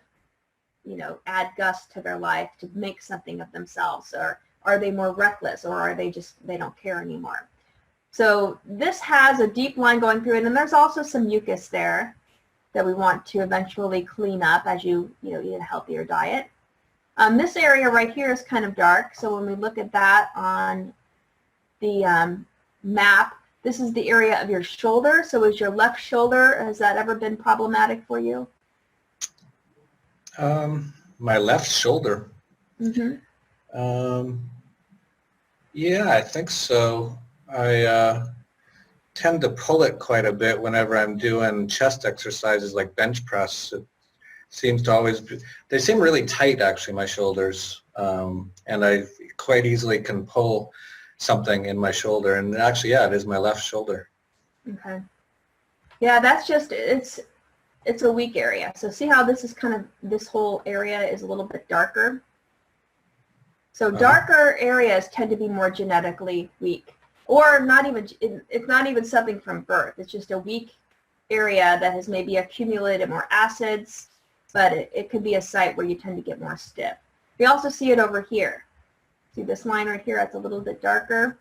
add gust to their life to make something of themselves? Or are they more reckless, or are they don't care anymore? So this has a deep line going through it, and there's also some mucus there that we want to eventually clean up as you eat a healthier diet. This area right here is kind of dark, so when we look at that on the map, this is the area of your shoulder. So is your left shoulder, has that ever been problematic for you? My left shoulder. Mm-hmm. Yeah, I think so. I tend to pull it quite a bit whenever I'm doing chest exercises like bench press. It seems to always be, they seem really tight, actually, my shoulders, and I quite easily can pull something in my shoulder, and actually, yeah, it is my left shoulder. Okay. Yeah, that's just, it's a weak area. So see how this is this whole area is a little bit darker? So darker areas tend to be more genetically weak, or not even, it's not even something from birth. It's just a weak area that has maybe accumulated more acids, but it could be a site where you tend to get more stiff. We also see it over here. See this line right here? It's a little bit darker.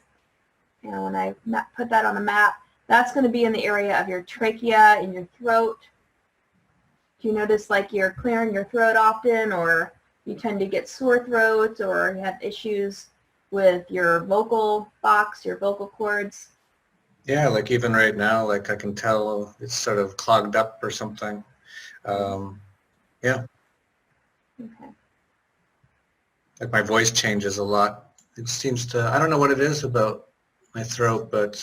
And when I put that on the map, that's going to be in the area of your trachea, in your throat. Do you notice like you're clearing your throat often, or you tend to get sore throats, or you have issues with your vocal box, your vocal cords? Yeah, like even right now, like I can tell it's sort of clogged up or something. Yeah. Okay. Like my voice changes a lot. It seems to, I don't know what it is about my throat, but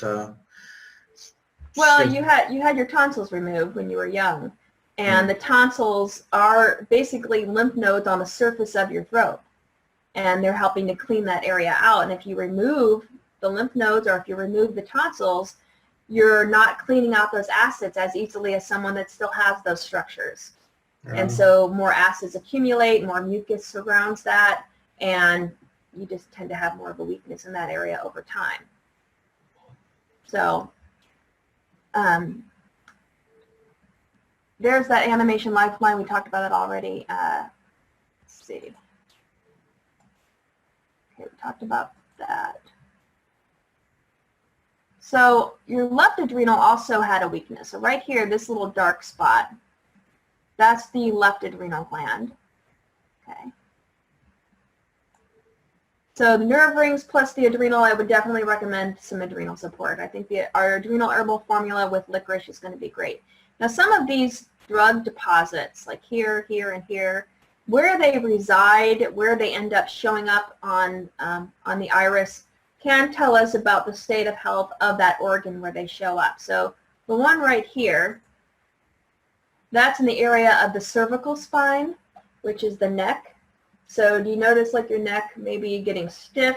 well, you had your tonsils removed when you were young, and the tonsils are basically lymph nodes on the surface of your throat, and they're helping to clean that area out. And if you remove the lymph nodes, or if you remove the tonsils, you're not cleaning out those acids as easily as someone that still has those structures. And so more acids accumulate, more mucus surrounds that, and you just tend to have more of a weakness in that area over time. So there's that animation lifeline. We talked about it already. Let's see. Okay, we talked about that. So your left adrenal also had a weakness. So right here, this little dark spot, that's the left adrenal gland. Okay. So the nerve rings plus the adrenal, I would definitely recommend some adrenal support. I think our adrenal herbal formula with licorice is going to be great. Now some of these drug deposits, like here, here, and here, where they reside, where they end up showing up on the iris, can tell us about the state of health of that organ where they show up. So the one right here, that's in the area of the cervical spine, which is the neck. So do you notice like your neck maybe getting stiff?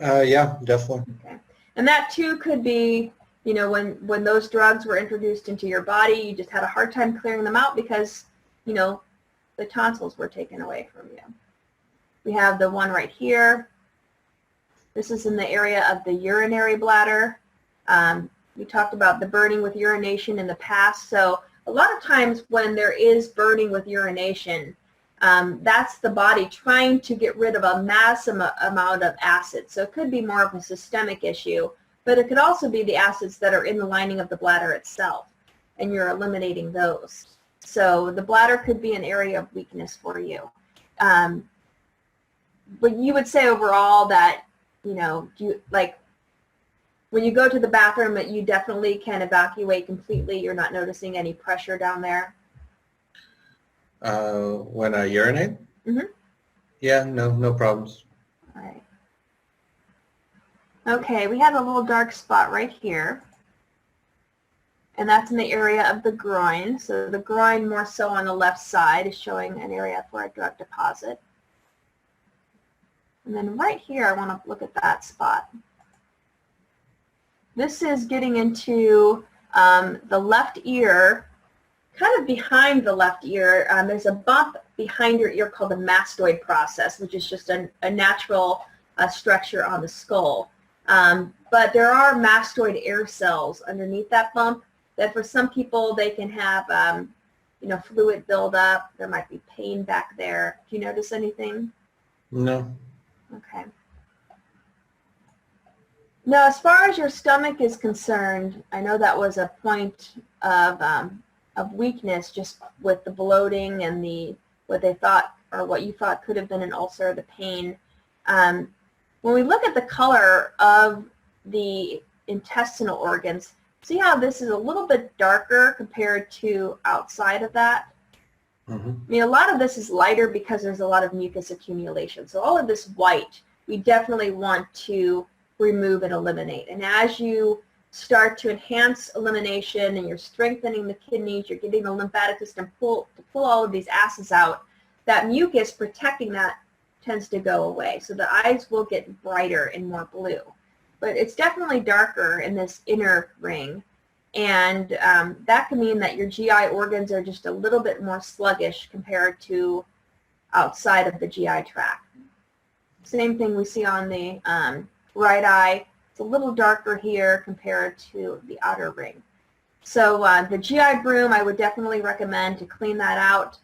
Yeah, definitely. Okay. And that too could be, when those drugs were introduced into your body, you just had a hard time clearing them out because, the tonsils were taken away from you. We have the one right here. This is in the area of the urinary bladder. We talked about the burning with urination in the past. So a lot of times when there is burning with urination, that's the body trying to get rid of a massive amount of acid. So it could be more of a systemic issue, but it could also be the acids that are in the lining of the bladder itself, and you're eliminating those. So the bladder could be an area of weakness for you. But you would say overall that, when you go to the bathroom, that you definitely can evacuate completely. You're not noticing any pressure down there. When I urinate? Mm-hmm. Yeah, no problems. All right. Okay, we have a little dark spot right here. And that's in the area of the groin. So the groin, more so on the left side, is showing an area for a drug deposit. And then right here, I want to look at that spot. This is getting into the left ear, kind of behind the left ear. There's a bump behind your ear called the mastoid process, which is just a natural structure on the skull. But there are mastoid air cells underneath that bump that for some people they can have fluid buildup. There might be pain back there. Do you notice anything? No. Okay. Now, as far as your stomach is concerned, I know that was a point of weakness, just with the bloating and what they thought, or what you thought could have been an ulcer, the pain. When we look at the color of the intestinal organs, see how this is a little bit darker compared to outside of that? Mm-hmm. I mean, a lot of this is lighter because there's a lot of mucus accumulation. So all of this white, we definitely want to remove and eliminate. And as you start to enhance elimination and you're strengthening the kidneys, you're getting the lymphatic system to pull all of these acids out, that mucus protecting that tends to go away. So the eyes will get brighter and more blue. But it's definitely darker in this inner ring. And that can mean that your GI organs are just a little bit more sluggish compared to outside of the GI tract. Same thing we see on the right eye. It's a little darker here compared to the outer ring. So the GI broom, I would definitely recommend to clean that out.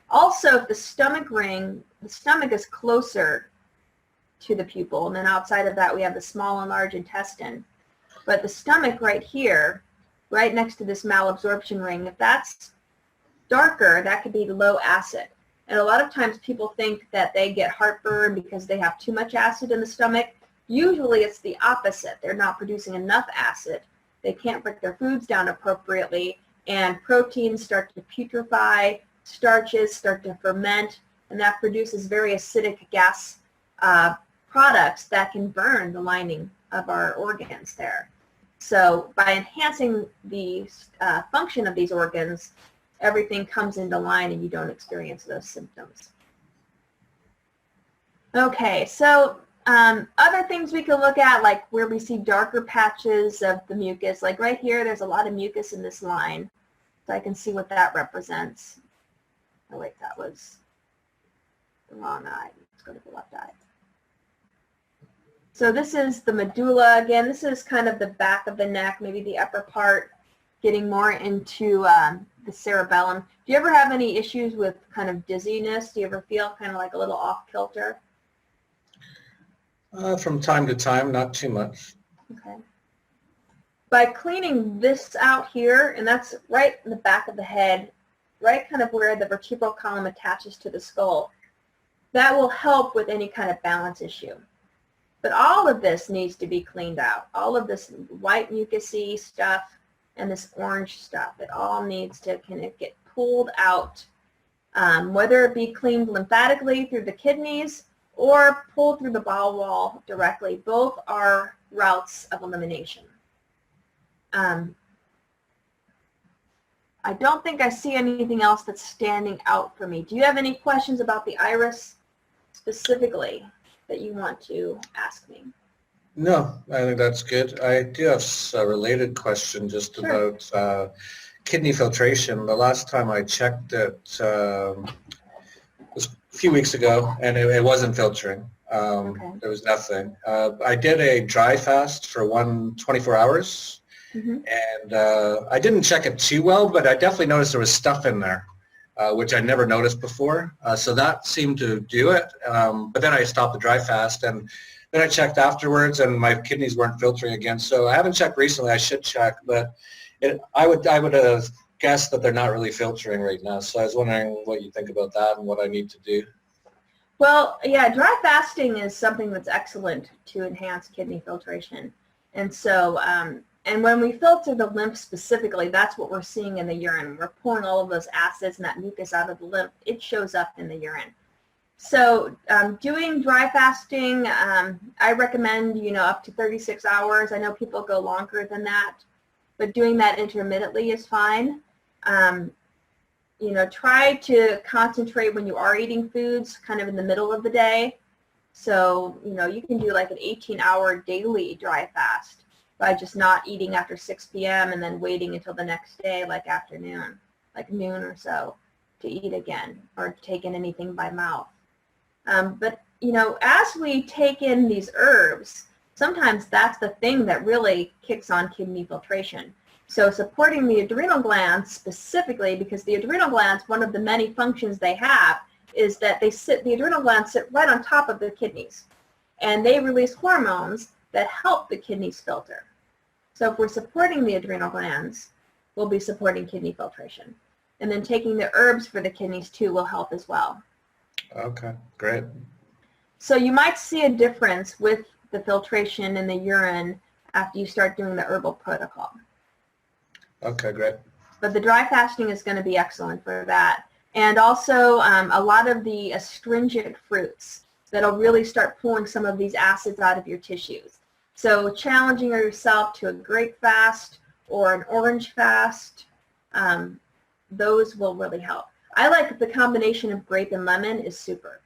Also, if the stomach is closer to the pupil, and then outside of that we have the small and large intestine. But the stomach right here, right next to this malabsorption ring, if that's darker, that could be low acid. And a lot of times people think that they get heartburn because they have too much acid in the stomach. Usually it's the opposite. They're not producing enough acid. They can't break their foods down appropriately, and proteins start to putrefy, starches start to ferment, and that produces very acidic gas products that can burn the lining of our organs there. So by enhancing the function of these organs, everything comes into line and you don't experience those symptoms. Okay, so other things we can look at, like where we see darker patches of the mucus, like right here, there's a lot of mucus in this line. So I can see what that represents. Oh wait, that was the wrong eye. Let's go to the left eye. So this is the medulla. Again, this is kind of the back of the neck, maybe the upper part, getting more into the cerebellum. Do you ever have any issues with kind of dizziness? Do you ever feel kind of like a little off kilter? From time to time, not too much. Okay. By cleaning this out here, and that's right in the back of the head, right kind of where the vertebral column attaches to the skull, that will help with any kind of balance issue. But all of this needs to be cleaned out. All of this white mucusy stuff and this orange stuff, it all needs to kind of get pulled out, whether it be cleaned lymphatically through the kidneys or pulled through the bowel wall directly. Both are routes of elimination. I don't think I see anything else that's standing out for me. Do you have any questions about the iris specifically that you want to ask me? No, I think that's good. I do have a related question just Sure. about kidney filtration. The last time I checked it was a few weeks ago, and it wasn't filtering. Okay. There was nothing. I did a dry fast for 24 hours, Mm-hmm. and I didn't check it too well, but I definitely noticed there was stuff in there, which I never noticed before. So that seemed to do it. But then I stopped the dry fast, and then I checked afterwards, and my kidneys weren't filtering again. So I haven't checked recently. I should check, but I would have guessed that they're not really filtering right now. So I was wondering what you think about that and what I need to do. Well, yeah, dry fasting is something that's excellent to enhance kidney filtration. And so, and when we filter the lymph specifically, that's what we're seeing in the urine. We're pulling all of those acids and that mucus out of the lymph. It shows up in the urine. So doing dry fasting, I recommend, up to 36 hours. I know people go longer than that, but doing that intermittently is fine. Try to concentrate when you are eating foods kind of in the middle of the day. So, you can do like an 18-hour daily dry fast by just not eating after 6 p.m. and then waiting until the next day, like afternoon, like noon or so, to eat again or take in anything by mouth. But, as we take in these herbs, sometimes that's the thing that really kicks on kidney filtration. So supporting the adrenal glands specifically, because the adrenal glands, one of the many functions they have is that the adrenal glands sit right on top of the kidneys, and they release hormones that help the kidneys filter. So if we're supporting the adrenal glands, we'll be supporting kidney filtration. And then taking the herbs for the kidneys too will help as well. Okay, great. So you might see a difference with the filtration in the urine after you start doing the herbal protocol. Okay, great. But the dry fasting is going to be excellent for that. And also a lot of the astringent fruits that'll really start pulling some of these acids out of your tissues. So challenging yourself to a grape fast or an orange fast, those will really help. I like the combination of grape and lemon is super.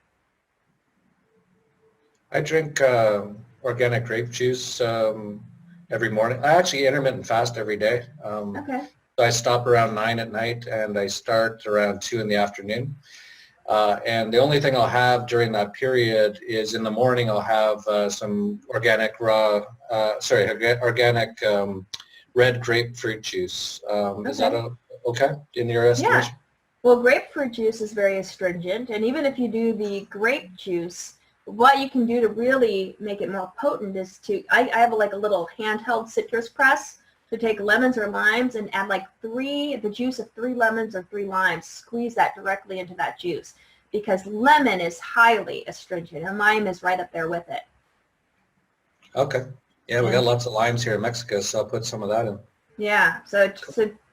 I drink organic grape juice every morning. I actually intermittent fast every day. Okay. So I stop around 9 at night and I start around 2 in the afternoon. And the only thing I'll have during that period is in the morning I'll have some organic red grapefruit juice. Is that okay in your estimation? Yeah. Well, grapefruit juice is very astringent, and even if you do the grape juice, what you can do to really make it more potent is to, I have like a little handheld citrus press to take lemons or limes and add like the juice of 3 lemons or 3 limes, squeeze that directly into that juice, because lemon is highly astringent and lime is right up there with it. Okay. Yeah, we got lots of limes here in Mexico, so I'll put some of that in. Yeah, so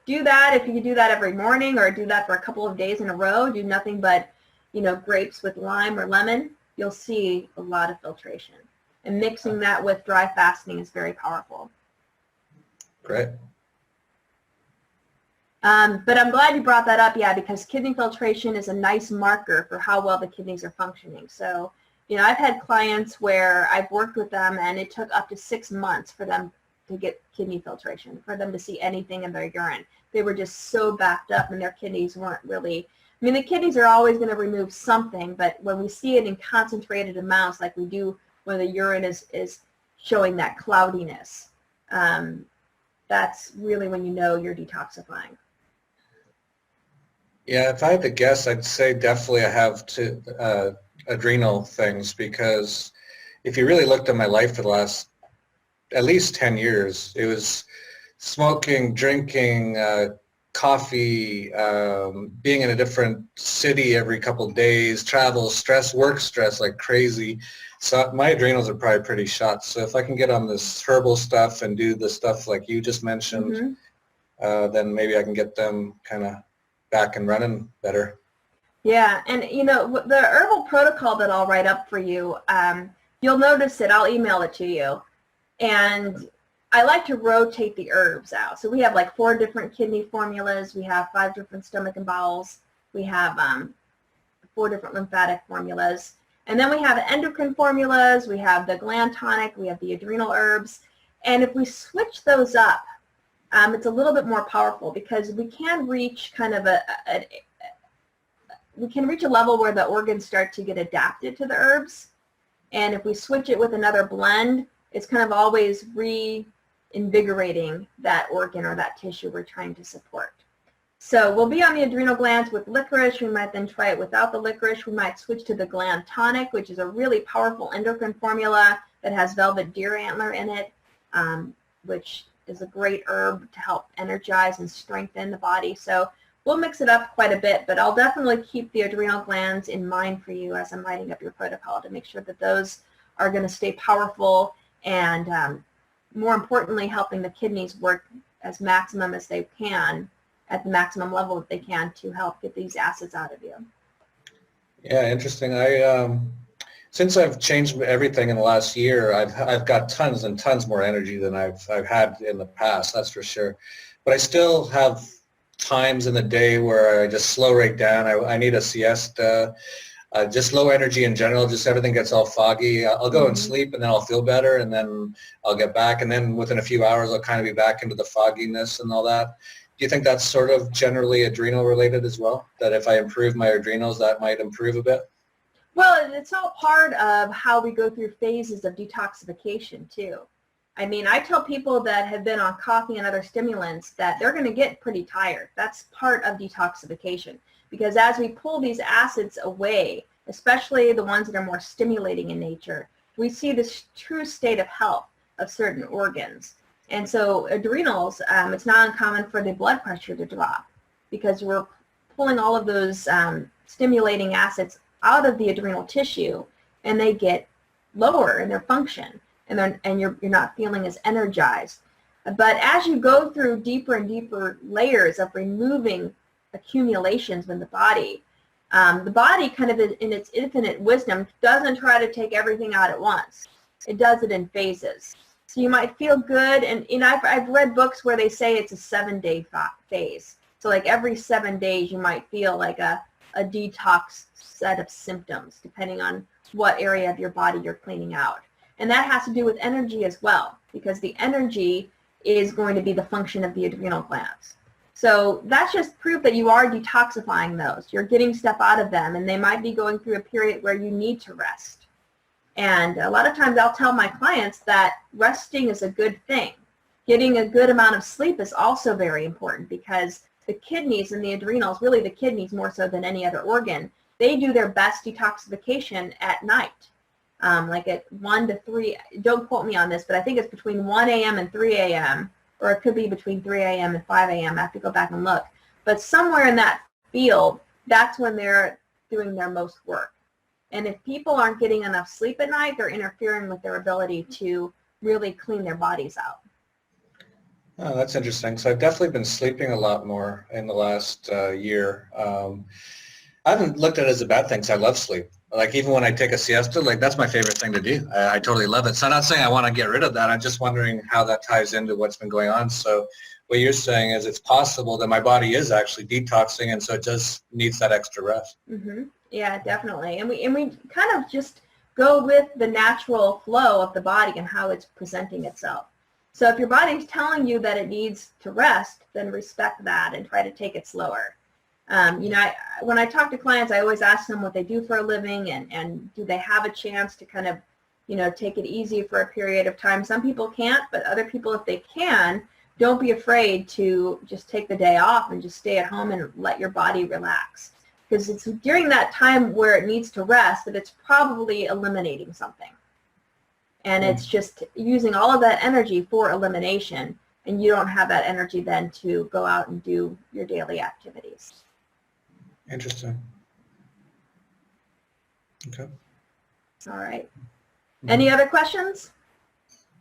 do that. If you can do that every morning or do that for a couple of days in a row, do nothing but, grapes with lime or lemon, you'll see a lot of filtration. And mixing that with dry fasting is very powerful. Great. But I'm glad you brought that up, because kidney filtration is a nice marker for how well the kidneys are functioning. So, I've had clients where I've worked with them and it took up to 6 months for them to get kidney filtration, for them to see anything in their urine. They were just so backed up and their kidneys weren't really, the kidneys are always going to remove something, but when we see it in concentrated amounts like we do when the urine is showing that cloudiness, that's really when you know you're detoxifying. Yeah, if I had to guess, I'd say definitely I have adrenal things, because if you really looked at my life for the last at least 10 years, it was smoking, drinking, coffee, being in a different city every couple of days, travel, stress, work stress like crazy. So my adrenals are probably pretty shot. So if I can get on this herbal stuff and do the stuff like you just mentioned, then maybe I can get them kind of back and running better. Yeah, and the herbal protocol that I'll write up for you, you'll notice it. I'll email it to you. And I like to rotate the herbs out. So we have like 4 different kidney formulas. We have 5 different stomach and bowels. We have 4 different lymphatic formulas. And then we have endocrine formulas. We have the gland tonic. We have the adrenal herbs. And if we switch those up, it's a little bit more powerful, because we can reach kind of we can reach a level where the organs start to get adapted to the herbs. And if we switch it with another blend, it's kind of always reinvigorating that organ or that tissue we're trying to support. So we'll be on the adrenal glands with licorice. We might then try it without the licorice. We might switch to the gland tonic, which is a really powerful endocrine formula that has velvet deer antler in it, which is a great herb to help energize and strengthen the body. So we'll mix it up quite a bit, but I'll definitely keep the adrenal glands in mind for you as I'm writing up your protocol to make sure that those are going to stay powerful and more importantly, helping the kidneys work as maximum as they can at the maximum level that they can to help get these acids out of you. Yeah, interesting. Since I've changed everything in the last year, I've got tons and tons more energy than I've had in the past. That's for sure. But I still have times in the day where I just slow right down. I need a siesta. Just low energy in general. Just everything gets all foggy. I'll go and sleep, and then I'll feel better, and then I'll get back, and then within a few hours I'll kind of be back into the fogginess and all that. Do you think that's sort of generally adrenal related as well? That if I improve my adrenals, that might improve a bit? Well, it's all part of how we go through phases of detoxification too. I mean, I tell people that have been on coffee and other stimulants that they're going to get pretty tired. That's part of detoxification, because as we pull these acids away, especially the ones that are more stimulating in nature, we see this true state of health of certain organs. And so adrenals, it's not uncommon for the blood pressure to drop because we're pulling all of those stimulating acids out of the adrenal tissue, and they get lower in their function, and you're not feeling as energized. But as you go through deeper and deeper layers of removing accumulations in the body kind of in its infinite wisdom doesn't try to take everything out at once. It does it in phases. So you might feel good, and I've read books where they say it's a 7-day phase. So like every 7 days you might feel like a detox set of symptoms depending on what area of your body you're cleaning out. And that has to do with energy as well, because the energy is going to be the function of the adrenal glands. So that's just proof that you are detoxifying those. You're getting stuff out of them, and they might be going through a period where you need to rest. And a lot of times I'll tell my clients that resting is a good thing. Getting a good amount of sleep is also very important, because the kidneys and the adrenals, really the kidneys more so than any other organ, they do their best detoxification at night. Like at 1 to 3, don't quote me on this, but I think it's between 1 a.m. and 3 a.m., or it could be between 3 a.m. and 5 a.m. I have to go back and look. But somewhere in that field, that's when they're doing their most work. And if people aren't getting enough sleep at night, they're interfering with their ability to really clean their bodies out. Oh, that's interesting. So I've definitely been sleeping a lot more in the last year. I haven't looked at it as a bad thing, because I love sleep. Like even when I take a siesta, like that's my favorite thing to do. I totally love it. So I'm not saying I want to get rid of that. I'm just wondering how that ties into what's been going on. So what you're saying is it's possible that my body is actually detoxing, and so it just needs that extra rest. Mm-hmm. Yeah, definitely. And we kind of just go with the natural flow of the body and how it's presenting itself. So if your body's telling you that it needs to rest, then respect that and try to take it slower. When I talk to clients, I always ask them what they do for a living, and do they have a chance to kind of, take it easy for a period of time. Some people can't, but other people, if they can, don't be afraid to just take the day off and just stay at home and let your body relax. Because it's during that time where it needs to rest that it's probably eliminating something. And it's just using all of that energy for elimination, and you don't have that energy then to go out and do your daily activities. Interesting. Okay. All right. Any other questions?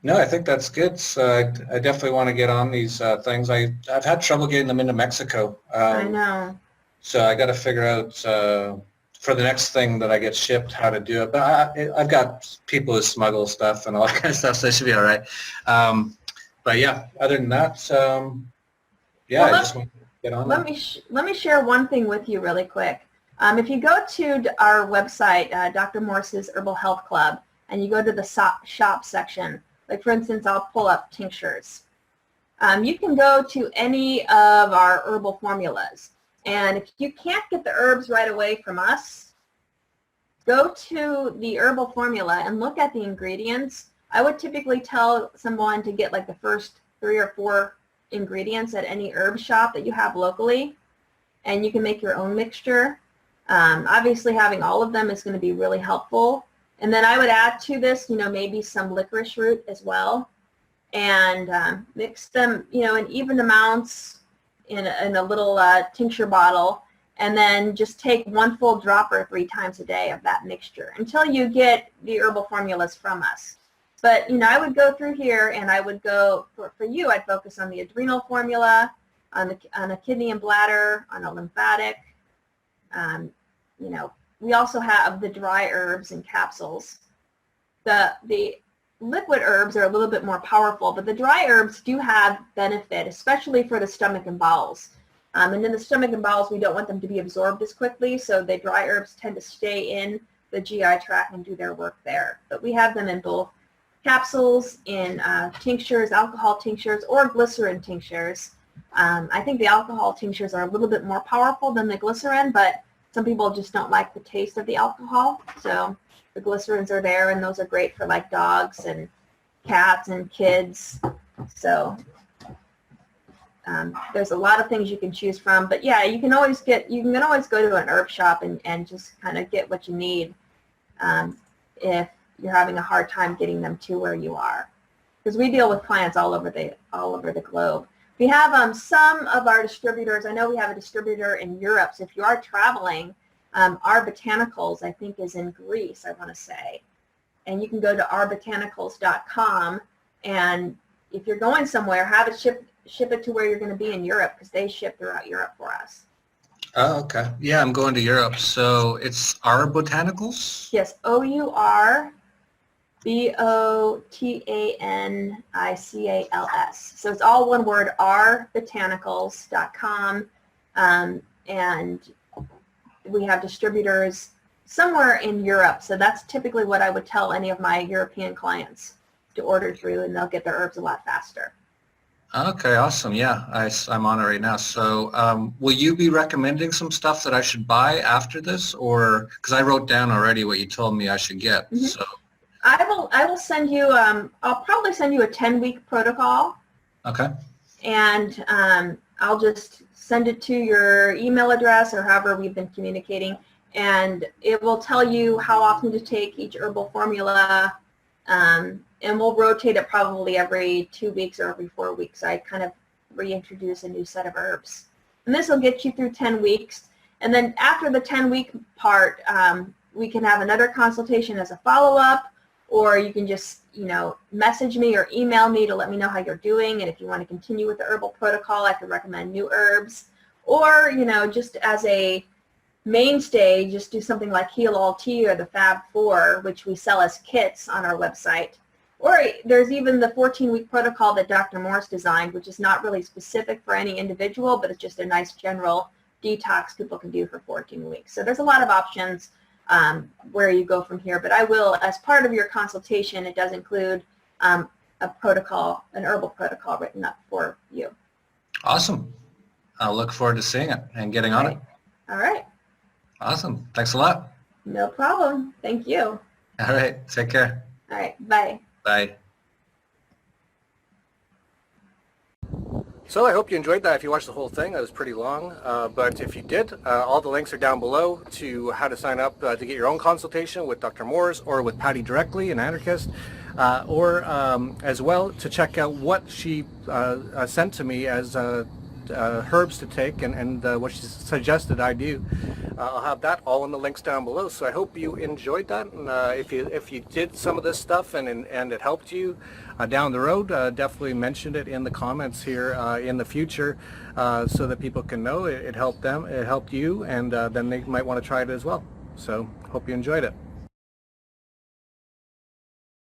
No, I think that's good. So I definitely want to get on these things. I've had trouble getting them into Mexico. I know. So I got to figure out for the next thing that I get shipped how to do it. But I've got people who smuggle stuff and all that kind of stuff, so it should be all right. But yeah, other than that, I just want to get on let me share one thing with you really quick. If you go to our website, Dr. Morse's Herbal Health Club, and you go to the shop section, like for instance, I'll pull up tinctures. You can go to any of our herbal formulas. And if you can't get the herbs right away from us, go to the herbal formula and look at the ingredients. I would typically tell someone to get like the first 3 or 4 ingredients at any herb shop that you have locally, and you can make your own mixture. Obviously having all of them is going to be really helpful. And then I would add to this, maybe some licorice root as well, and mix them, in even amounts in a little tincture bottle, and then just take 1 full dropper 3 times a day of that mixture until you get the herbal formulas from us. But, I would go through here, and I would go, for you, I'd focus on the adrenal formula, on a kidney and bladder, on a lymphatic. We also have the dry herbs and capsules. The liquid herbs are a little bit more powerful, but the dry herbs do have benefit, especially for the stomach and bowels. And in the stomach and bowels, we don't want them to be absorbed as quickly, so the dry herbs tend to stay in the GI tract and do their work there. But we have them in both capsules, in tinctures, alcohol tinctures, or glycerin tinctures. I think the alcohol tinctures are a little bit more powerful than the glycerin, but some people just don't like the taste of the alcohol, so the glycerins are there, and those are great for like dogs and cats and kids. So there's a lot of things you can choose from. But yeah, you can always go to an herb shop and just kind of get what you need if you're having a hard time getting them to where you are. Because we deal with clients all over the globe. We have some of our distributors. I know we have a distributor in Europe. So if you are traveling, our botanicals, I think, is in Greece, I want to say. And you can go to ourbotanicals.com, and if you're going somewhere, have it ship it to where you're going to be in Europe, because they ship throughout Europe for us. Oh, okay. Yeah, I'm going to Europe. So it's Our Botanicals? Yes, OURBOTANICALS. So it's all one word, ourbotanicals.com. And we have distributors somewhere in Europe. So that's typically what I would tell any of my European clients to order through, and they'll get their herbs a lot faster. Okay, awesome. Yeah, I'm on it right now. So will you be recommending some stuff that I should buy after this? Or, because I wrote down already what you told me I should get. Mm-hmm. So I will send you, I'll probably send you a 10-week protocol. Okay. And I'll just send it to your email address or however we've been communicating. And it will tell you how often to take each herbal formula. And we'll rotate it probably every 2 weeks or every 4 weeks. I kind of reintroduce a new set of herbs. And this will get you through 10 weeks. And then after the 10-week part, we can have another consultation as a follow-up, or you can just, message me or email me to let me know how you're doing. And if you want to continue with the herbal protocol, I could recommend new herbs. Or, just as a mainstay, just do something like Heal All Tea or the Fab 4, which we sell as kits on our website. Or there's even the 14-week protocol that Dr. Morse designed, which is not really specific for any individual, but it's just a nice general detox people can do for 14 weeks. So there's a lot of options where you go from here. But I will, as part of your consultation, it does include a protocol, an herbal protocol written up for you. Awesome. I'll look forward to seeing it and getting on it. All right. Awesome. Thanks a lot. No problem. Thank you. All right. Take care. All right. Bye. Bye. So I hope you enjoyed that. If you watched the whole thing, that was pretty long. But if you did, all the links are down below to how to sign up to get your own consultation with Dr. Moores or with Patty directly, an anarchist, or as well to check out what she sent to me as herbs to take and what she suggested I do. I'll have that all in the links down below. So I hope you enjoyed that. And if you did some of this stuff and it helped you down the road, definitely mention it in the comments here in the future so that people can know it helped them, it helped you, and then they might want to try it as well. So hope you enjoyed it.